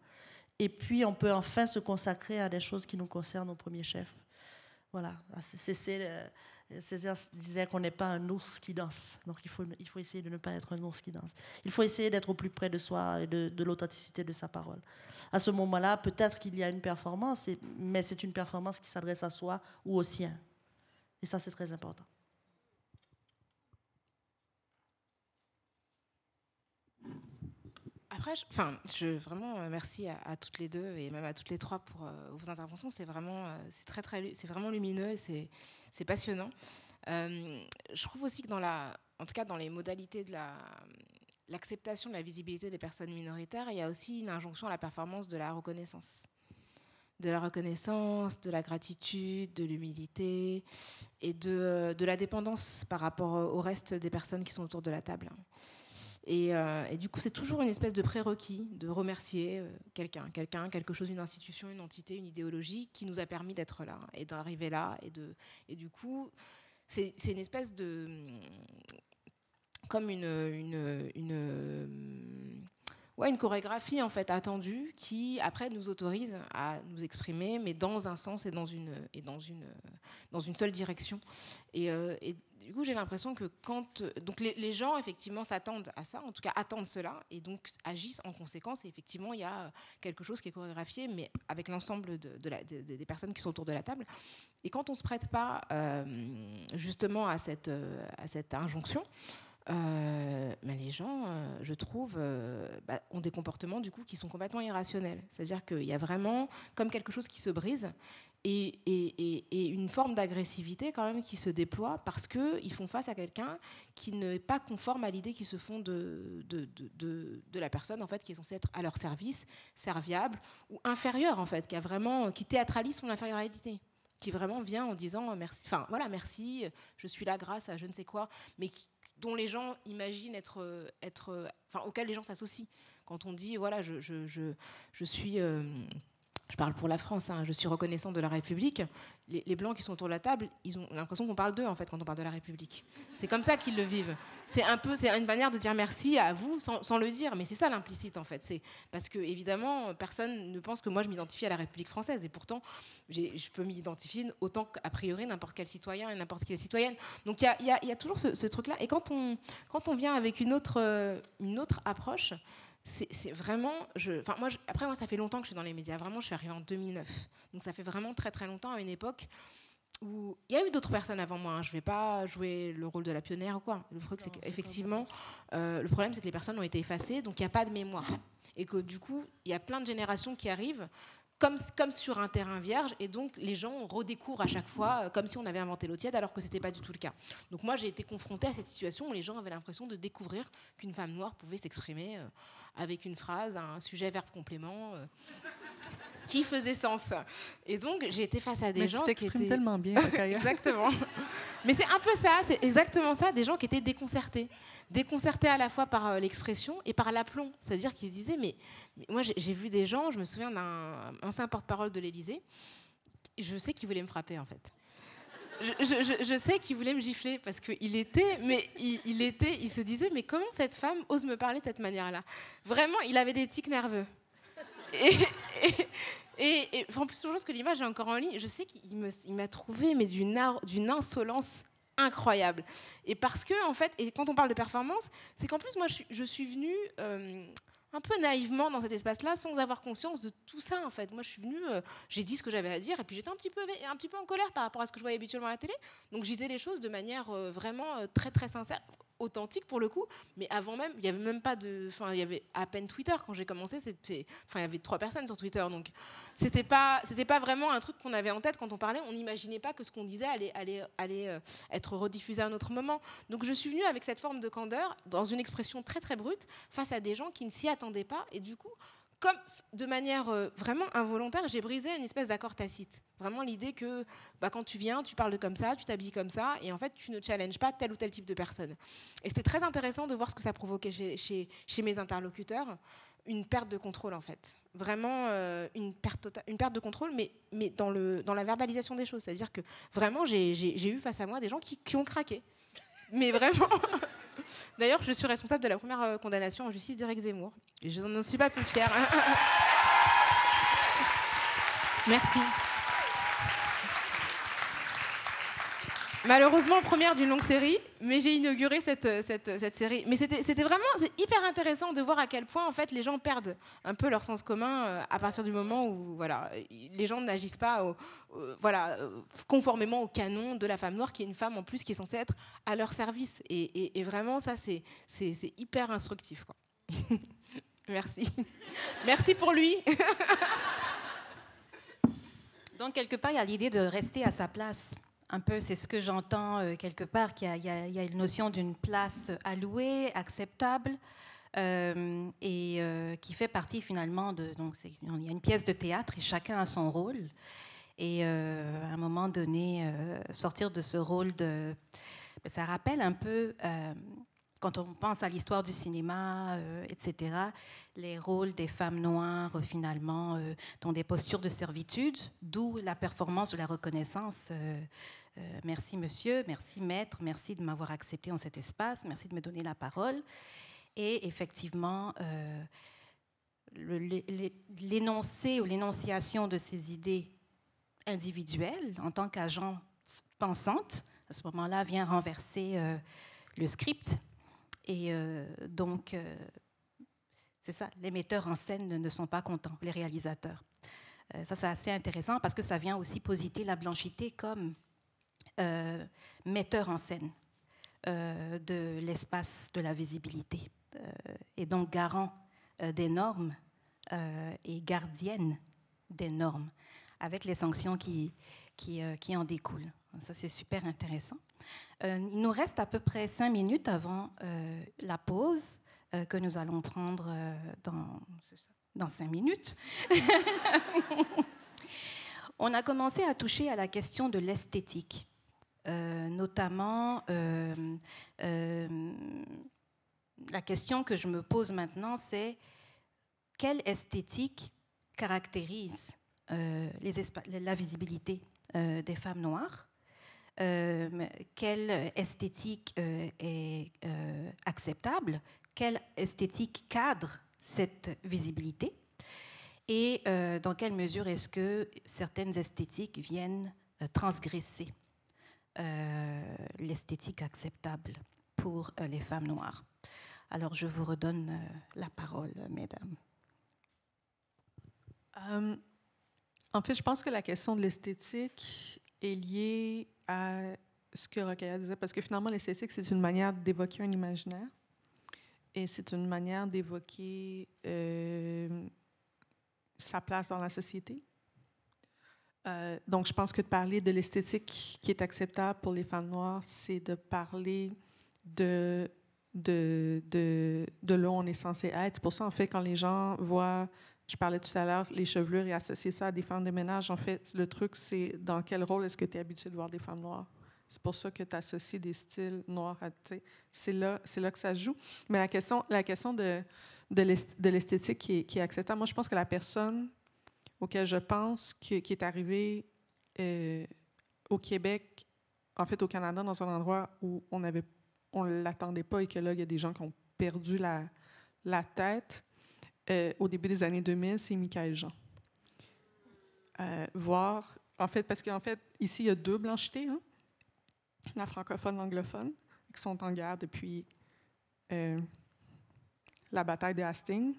et puis on peut enfin se consacrer à des choses qui nous concernent au premier chef. Voilà, Césaire disait qu'on n'est pas un ours qui danse. Donc il faut essayer de ne pas être un ours qui danse. Il faut essayer d'être au plus près de soi et de l'authenticité de sa parole. À ce moment-là, peut-être qu'il y a une performance, mais c'est une performance qui s'adresse à soi ou au sien. Et ça, c'est très important. Après, vraiment merci à toutes les deux et même à toutes les trois pour vos interventions. C'est vraiment lumineux et c'est passionnant. Je trouve aussi que en tout cas dans les modalités de l'acceptation de la visibilité des personnes minoritaires, il y a aussi une injonction à la performance de la reconnaissance. De la reconnaissance, de la gratitude, de l'humilité et de la dépendance par rapport au reste des personnes qui sont autour de la table. Et du coup, c'est toujours une espèce de prérequis de remercier quelqu'un, quelque chose, une institution, une entité, une idéologie qui nous a permis d'être là et d'arriver là. Et du coup, c'est une espèce de... comme une chorégraphie en fait attendue qui après nous autorise à nous exprimer, mais dans un sens et dans une seule direction. Et du coup, j'ai l'impression que donc les gens effectivement s'attendent à ça, en tout cas attendent cela, et donc agissent en conséquence. Et effectivement, il y a quelque chose qui est chorégraphié, mais avec l'ensemble des personnes qui sont autour de la table. Et quand on se prête pas justement à cette injonction. Les gens, je trouve, ont des comportements du coup qui sont complètement irrationnels. C'est-à-dire qu'il y a vraiment comme quelque chose qui se brise et une forme d'agressivité quand même qui se déploie parce qu'ils font face à quelqu'un qui n'est pas conforme à l'idée qu'ils se font de la personne en fait qui est censée être à leur service, serviable ou inférieure en fait, qui théâtralise son infériorité, qui vraiment vient en disant merci, merci, je suis là grâce à je ne sais quoi, mais dont les gens imaginent auxquels les gens s'associent. Quand on dit, voilà, je suis, je parle pour la France, je suis reconnaissant de la République, les Blancs qui sont autour de la table, ils ont l'impression qu'on parle d'eux, en fait, quand on parle de la République. C'est comme ça qu'ils le vivent. C'est une manière de dire merci à vous sans le dire, mais c'est ça l'implicite, en fait. C'est parce que, évidemment, personne ne pense que moi, je m'identifie à la République française. Et pourtant, je peux m'y identifier autant qu'a priori n'importe quel citoyen et n'importe quelle citoyenne. Donc, il y a toujours ce truc-là. Et quand on vient avec une autre approche, c'est vraiment... Après, moi, ça fait longtemps que je suis dans les médias. Vraiment, je suis arrivée en 2009. Donc, ça fait vraiment très, très longtemps, à une époque où il y a eu d'autres personnes avant moi. Je ne vais pas jouer le rôle de la pionnière ou quoi. Le truc, c'est qu'effectivement, le problème, c'est que les personnes ont été effacées, donc il n'y a pas de mémoire. Et que, du coup, il y a plein de générations qui arrivent comme sur un terrain vierge, et donc les gens redécouvrent à chaque fois comme si on avait inventé l'eau tiède, alors que ce n'était pas du tout le cas. Donc moi, j'ai été confrontée à cette situation où les gens avaient l'impression de découvrir qu'une femme noire pouvait s'exprimer avec une phrase, un sujet, verbe, complément, qui faisait sens. Et donc, j'ai été face à des gens qui étaient... tu t'exprimes tellement bien, Rokhaya. Exactement. Mais c'est un peu ça, c'est exactement ça, des gens qui étaient déconcertés. Déconcertés à la fois par l'expression et par l'aplomb. C'est-à-dire qu'ils se disaient, mais moi, j'ai vu des gens, je me souviens d'un ancien porte-parole de l'Élysée, je sais qu'il voulait me frapper, en fait. Je sais qu'il voulait me gifler, parce qu'il il se disait, mais comment cette femme ose me parler de cette manière-là? Vraiment, il avait des tics nerveux. Et en plus, chose que l'image est encore en ligne, je sais qu'il m'a trouvé mais d'une insolence incroyable. Et parce que, en fait, et quand on parle de performance, c'est qu'en plus, moi, je suis venue un peu naïvement dans cet espace-là, sans avoir conscience de tout ça, en fait. Moi, je suis venue, j'ai dit ce que j'avais à dire, et puis j'étais un petit peu en colère par rapport à ce que je voyais habituellement à la télé. Donc, je disais les choses de manière vraiment très, très sincère, authentique pour le coup, mais avant même, il n'y avait même pas de... Enfin, il y avait à peine Twitter quand j'ai commencé, il y avait 3 personnes sur Twitter, donc c'était pas vraiment un truc qu'on avait en tête quand on parlait, on n'imaginait pas que ce qu'on disait allait être rediffusé à un autre moment. Donc je suis venue avec cette forme de candeur, dans une expression très très brute, face à des gens qui ne s'y attendaient pas, et du coup, comme de manière vraiment involontaire, j'ai brisé une espèce d'accord tacite. Vraiment l'idée que quand tu viens, tu parles comme ça, tu t'habilles comme ça, et en fait, tu ne challenges pas tel ou tel type de personne. Et c'était très intéressant de voir ce que ça provoquait chez mes interlocuteurs, une perte de contrôle, en fait. Vraiment une perte de contrôle, mais dans la verbalisation des choses. C'est-à-dire que vraiment, j'ai eu face à moi des gens qui ont craqué. Mais vraiment... D'ailleurs, je suis responsable de la première condamnation en justice d'Éric Zemmour. Et je n'en suis pas plus fière. Merci. Malheureusement, première d'une longue série, mais j'ai inauguré cette série. Mais c'était vraiment hyper intéressant de voir à quel point en fait, les gens perdent un peu leur sens commun à partir du moment où les gens n'agissent pas conformément au canon de la femme noire, qui est une femme en plus qui est censée être à leur service. Et vraiment, ça, c'est hyper instructif, quoi. Merci. Merci pour lui. Donc, quelque part, il y a l'idée de rester à sa place. Un peu, c'est ce que j'entends quelque part, qu'il y a une notion d'une place allouée, acceptable, et qui fait partie finalement de... Donc, il y a une pièce de théâtre et chacun a son rôle. Et à un moment donné, sortir de ce rôle ça rappelle un peu... quand on pense à l'histoire du cinéma, etc., les rôles des femmes noires, finalement, dans des postures de servitude, d'où la performance ou la reconnaissance. Merci monsieur, merci maître, merci de m'avoir accepté dans cet espace, merci de me donner la parole. Et effectivement, l'énoncé ou l'énonciation de ces idées individuelles, en tant qu'agent pensante, à ce moment-là, vient renverser le script. Et donc, c'est ça, les metteurs en scène ne sont pas contents, les réalisateurs. Ça, c'est assez intéressant parce que ça vient aussi positer la blanchité comme metteur en scène de l'espace de la visibilité et donc garant des normes et gardienne des normes avec les sanctions qui en découlent. Ça, c'est super intéressant. Il nous reste à peu près 5 minutes avant la pause que nous allons prendre dans 5 minutes. On a commencé à toucher à la question de l'esthétique, notamment la question que je me pose maintenant, c'est quelle esthétique caractérise la visibilité des femmes noires, quelle esthétique est acceptable, quelle esthétique cadre cette visibilité et dans quelle mesure est-ce que certaines esthétiques viennent transgresser l'esthétique acceptable pour les femmes noires. Alors, je vous redonne la parole, mesdames. En fait, je pense que la question de l'esthétique est liée à ce que Rokhaya disait, parce que finalement, l'esthétique, c'est une manière d'évoquer un imaginaire et c'est une manière d'évoquer sa place dans la société. Donc, je pense que de parler de l'esthétique qui est acceptable pour les femmes noires, c'est de parler de là où on est censé être. C'est pour ça, en fait, quand les gens voient, je parlais tout à l'heure, les chevelures et associer ça à des femmes de ménage, en fait, le truc, c'est dans quel rôle est-ce que tu es habitué de voir des femmes noires? C'est pour ça que tu associes des styles noirs à, c'est là que ça se joue. Mais la question de l'esthétique qui est acceptable, moi, je pense que la personne auquel je pense qui est arrivée au Québec, en fait, au Canada, dans un endroit où on ne l'attendait pas et que là, il y a des gens qui ont perdu la tête. Au début des années 2000, c'est Michaël Jean. Parce qu'en fait, ici, il y a deux blanchités, hein? La francophone, l'anglophone, qui sont en guerre depuis la bataille de Hastings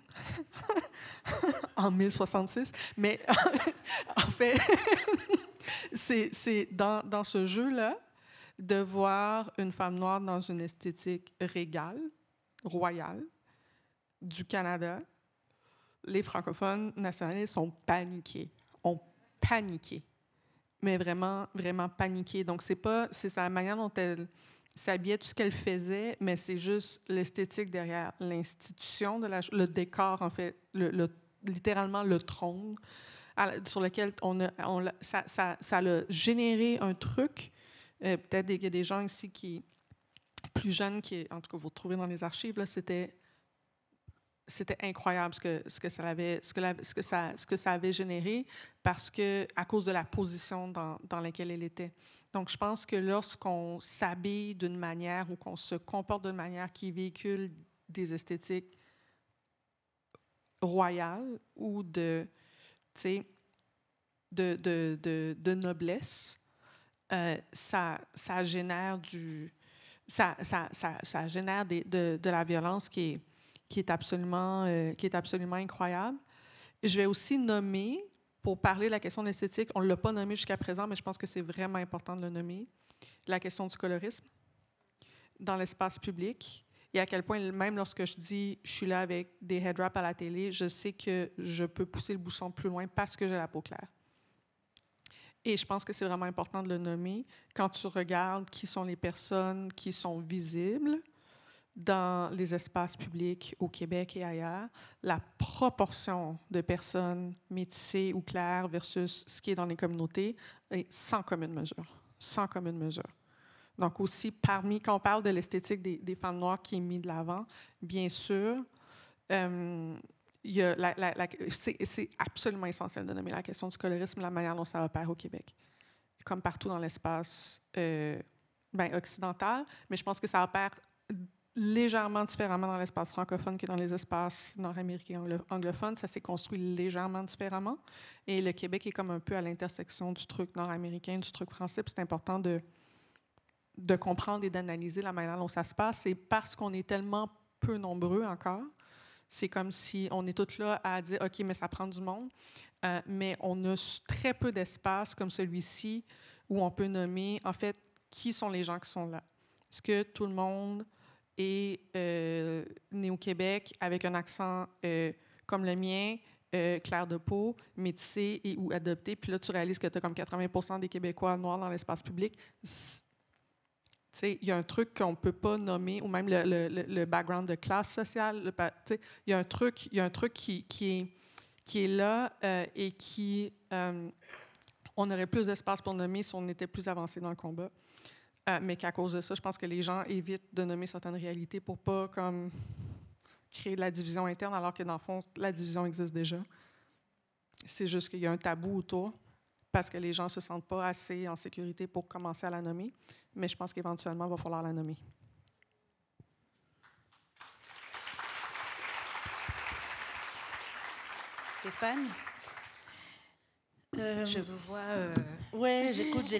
en 1066. Mais en fait, c'est dans ce jeu-là de voir une femme noire dans une esthétique régale, royale, du Canada. Les francophones nationalistes ont paniqué. Mais vraiment, vraiment paniqué. Donc, c'est la manière dont elle s'habillait, tout ce qu'elle faisait, mais c'est juste l'esthétique derrière l'institution, le décor, en fait, littéralement le trône, sur lequel ça a généré un truc. Peut-être qu'il y a des gens ici plus jeunes, en tout cas, vous retrouvez dans les archives, là, c'était incroyable ce que ça avait généré parce que à cause de la position dans laquelle elle était. Donc, je pense que lorsqu'on s'habille d'une manière ou qu'on se comporte d'une manière qui véhicule des esthétiques royales ou de noblesse, ça génère ça génère de la violence qui est absolument incroyable. Je vais aussi nommer, pour parler de la question de l'esthétique, on ne l'a pas nommé jusqu'à présent, mais je pense que c'est vraiment important de le nommer, la question du colorisme dans l'espace public et à quel point, même lorsque je dis je suis là avec des head wraps à la télé, je sais que je peux pousser le bouchon plus loin parce que j'ai la peau claire. Et je pense que c'est vraiment important de le nommer quand tu regardes qui sont les personnes qui sont visibles dans les espaces publics au Québec et ailleurs, la proportion de personnes métissées ou claires versus ce qui est dans les communautés est sans commune mesure. Sans commune mesure. Donc aussi, quand on parle de l'esthétique des femmes noires qui est mise de l'avant, bien sûr, c'est absolument essentiel de nommer la question du colorisme, la manière dont ça opère au Québec, comme partout dans l'espace occidental, mais je pense que ça opère légèrement différemment dans l'espace francophone que dans les espaces nord-américains anglophones. Ça s'est construit légèrement différemment. Et le Québec est comme un peu à l'intersection du truc nord-américain, du truc français. Puis c'est important de comprendre et d'analyser la manière dont ça se passe. C'est parce qu'on est tellement peu nombreux encore. C'est comme si on est tous là à dire « OK, mais ça prend du monde ». Mais on a très peu d'espace comme celui-ci où on peut nommer, en fait, qui sont les gens qui sont là. Est-ce que tout le monde est né au Québec avec un accent comme le mien, clair de peau, métissé et ou adopté, puis là, tu réalises que tu as comme 80% des Québécois noirs dans l'espace public. Il y a un truc qu'on ne peut pas nommer, ou même le background de classe sociale. Il y a un truc qui est là et qui... on aurait plus d'espace pour nommer si on était plus avancé dans le combat. Mais qu'à cause de ça, je pense que les gens évitent de nommer certaines réalités pour pas comme créer de la division interne, alors que dans le fond, la division existe déjà. C'est juste qu'il y a un tabou autour, parce que les gens ne se sentent pas assez en sécurité pour commencer à la nommer. Mais je pense qu'éventuellement, il va falloir la nommer. Stéphane? Je vous vois... Oui, j'écoute.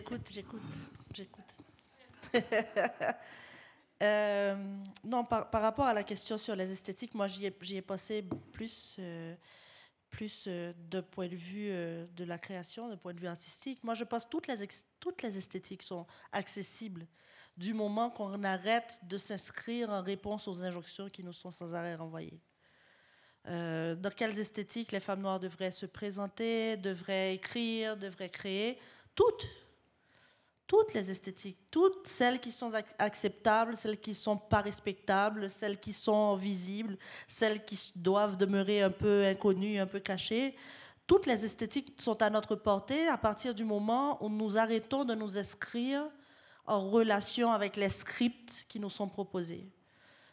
Non, par rapport à la question sur les esthétiques, moi, j'y ai passé plus de point de vue de la création, de point de vue artistique. Moi, je pense que toutes les esthétiques sont accessibles du moment qu'on arrête de s'inscrire en réponse aux injonctions qui nous sont sans arrêt renvoyées. Dans quelles esthétiques les femmes noires devraient se présenter, devraient écrire, devraient créer? Toutes les esthétiques, toutes celles qui sont acceptables, celles qui ne sont pas respectables, celles qui sont visibles, celles qui doivent demeurer un peu inconnues, un peu cachées. Toutes les esthétiques sont à notre portée à partir du moment où nous arrêtons de nous inscrire en relation avec les scripts qui nous sont proposés.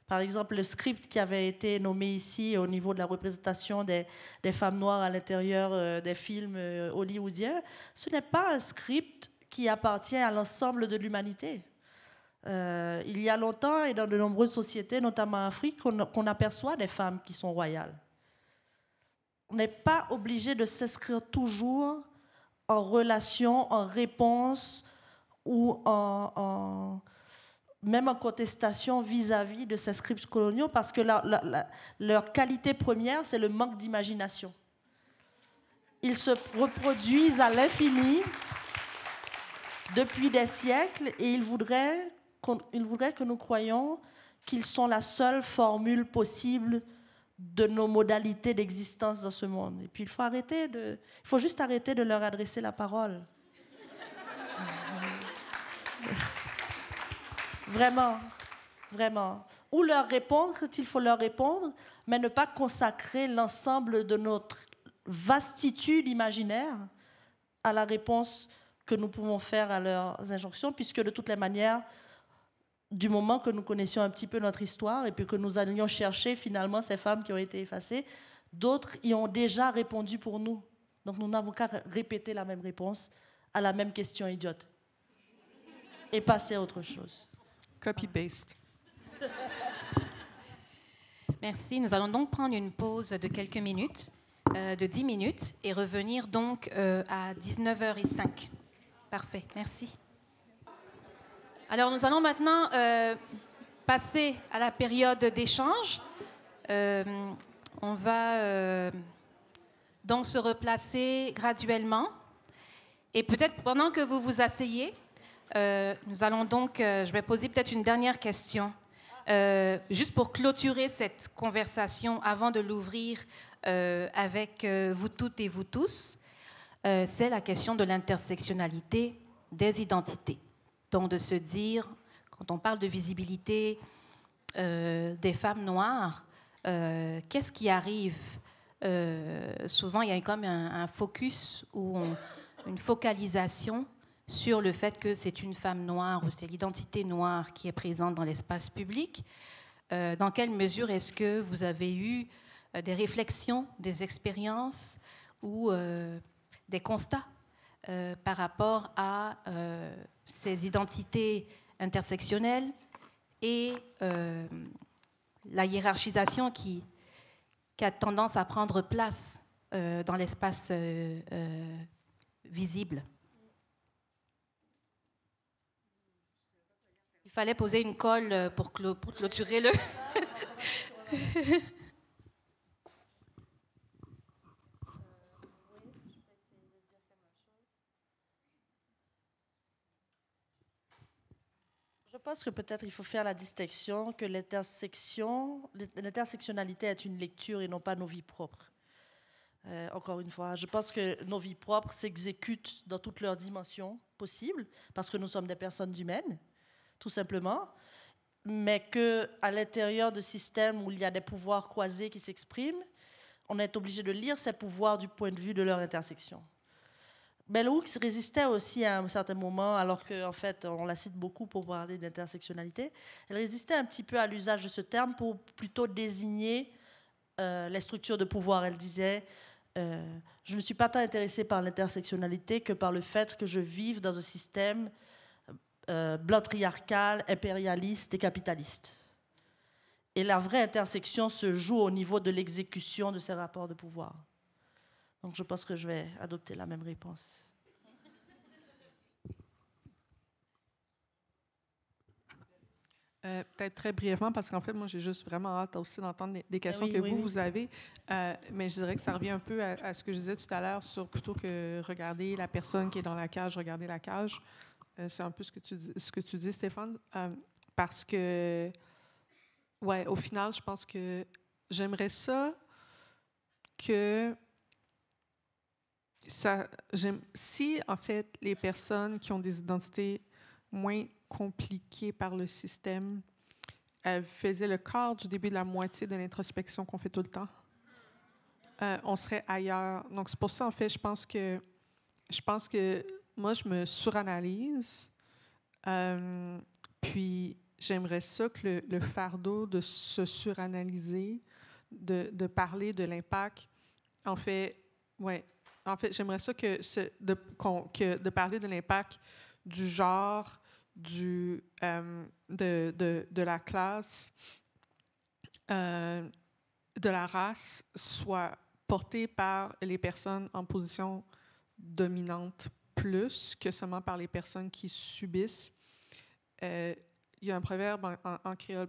Par exemple, le script qui avait été nommé ici au niveau de la représentation des femmes noires à l'intérieur des films hollywoodiens, ce n'est pas un script qui appartient à l'ensemble de l'humanité. Il y a longtemps et dans de nombreuses sociétés, notamment en Afrique, qu'on aperçoit des femmes qui sont royales. On n'est pas obligé de s'inscrire toujours en relation, en réponse ou même en contestation vis-à-vis de ces scripts coloniaux, parce que leur qualité première, c'est le manque d'imagination. Ils se reproduisent à l'infini depuis des siècles, et ils voudraient que nous croyions qu'ils sont la seule formule possible de nos modalités d'existence dans ce monde. Et puis il faut juste arrêter de leur adresser la parole. Vraiment, vraiment. Ou leur répondre quand il faut leur répondre, mais ne pas consacrer l'ensemble de notre vastitude imaginaire à la réponse que nous pouvons faire à leurs injonctions, puisque de toutes les manières, du moment que nous connaissions un petit peu notre histoire et puis que nous allions chercher finalement ces femmes qui ont été effacées, d'autres y ont déjà répondu pour nous. Donc nous n'avons qu'à répéter la même réponse à la même question idiote et passer à autre chose. Copy-paste. Merci. Nous allons donc prendre une pause de quelques minutes, de 10 minutes, et revenir donc à 19h05. Parfait, merci. Alors, nous allons maintenant passer à la période d'échange. On va donc se replacer graduellement. Et peut-être pendant que vous vous asseyez, nous allons donc, je vais poser peut-être une dernière question, juste pour clôturer cette conversation avant de l'ouvrir avec vous toutes et vous tous. C'est la question de l'intersectionnalité des identités. Donc de se dire, quand on parle de visibilité des femmes noires, qu'est-ce qui arrive? Souvent, il y a comme un focus ou une focalisation sur le fait que c'est une femme noire ou c'est l'identité noire qui est présente dans l'espace public. Dans quelle mesure est-ce que vous avez eu des réflexions, des expériences ou des constats par rapport à ces identités intersectionnelles et la hiérarchisation qui a tendance à prendre place dans l'espace visible? Il fallait poser une colle pour clôturer le... Je pense que peut-être il faut faire la distinction que l'intersectionnalité est une lecture et non pas nos vies propres. Encore une fois, je pense que nos vies propres s'exécutent dans toutes leurs dimensions possibles, parce que nous sommes des personnes humaines, tout simplement, mais qu'à l'intérieur de systèmes où il y a des pouvoirs croisés qui s'expriment, on est obligé de lire ces pouvoirs du point de vue de leur intersection. Bell Hooks résistait aussi à un certain moment, alors qu'en fait, on la cite beaucoup pour parler d'intersectionnalité, elle résistait un petit peu à l'usage de ce terme pour plutôt désigner les structures de pouvoir. Elle disait je ne suis pas tant intéressée par l'intersectionnalité que par le fait que je vive dans un système blanc-triarcal, impérialiste et capitaliste. Et la vraie intersection se joue au niveau de l'exécution de ces rapports de pouvoir. Donc je pense que je vais adopter la même réponse. Peut-être très brièvement, parce qu'en fait, moi, j'ai juste vraiment hâte aussi d'entendre des questions que vous avez. Mais je dirais que ça revient un peu à ce que je disais tout à l'heure sur plutôt que regarder la personne qui est dans la cage, regarder la cage. C'est un peu ce que tu dis, Stéphane. Parce que, ouais, au final, je pense que j'aimerais ça que si, en fait, les personnes qui ont des identités moins compliquées par le système faisaient le quart du début de la moitié de l'introspection qu'on fait tout le temps, on serait ailleurs. Donc, c'est pour ça, en fait, je pense que moi, je me suranalyse, puis j'aimerais ça que le fardeau de se suranalyser, de parler de l'impact, en fait, j'aimerais ça de parler de l'impact du genre, de la classe, de la race, soit porté par les personnes en position dominante plus que seulement par les personnes qui subissent. Il y a un proverbe en créole,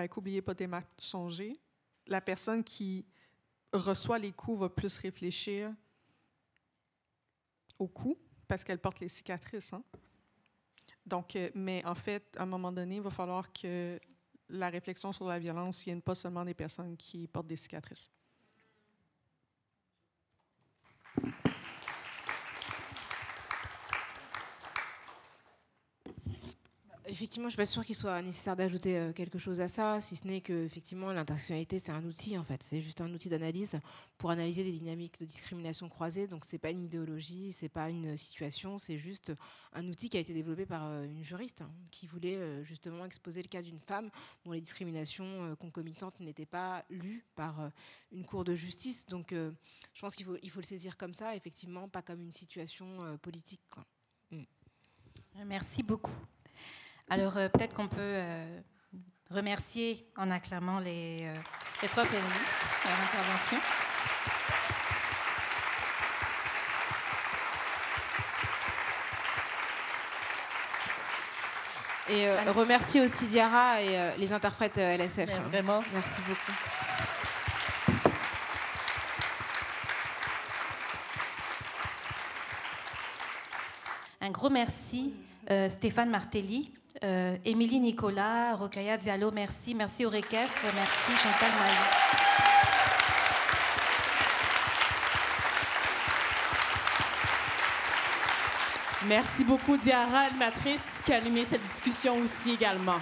qu'oublier pas tes maths, songer. La personne qui reçoit les coups va plus réfléchir aux coups parce qu'elle porte les cicatrices. Hein? Donc, mais en fait, à un moment donné, il va falloir que la réflexion sur la violence vienne pas seulement des personnes qui portent des cicatrices. Effectivement, je ne suis pas sûre qu'il soit nécessaire d'ajouter quelque chose à ça, si ce n'est que effectivement, l'intersectionnalité, c'est un outil, en fait. C'est juste un outil d'analyse pour analyser des dynamiques de discrimination croisées. Donc, ce n'est pas une idéologie, ce n'est pas une situation, c'est juste un outil qui a été développé par une juriste qui voulait justement exposer le cas d'une femme dont les discriminations concomitantes n'étaient pas lues par une cour de justice. Donc, je pense qu'il faut le saisir comme ça, effectivement, pas comme une situation politique, quoi. Merci beaucoup. Alors, peut-être qu'on peut remercier en acclamant les trois panélistes pour leur intervention. Et remercier aussi Diarra et les interprètes LSF. Vraiment. Merci beaucoup. Un gros merci, Stéphane Martelly. Émilie Nicolas, Rokhaya Diallo, merci. Merci au REKEF, merci Chantal Maillet. Merci beaucoup Diarra, animatrice, qui a animé cette discussion aussi également.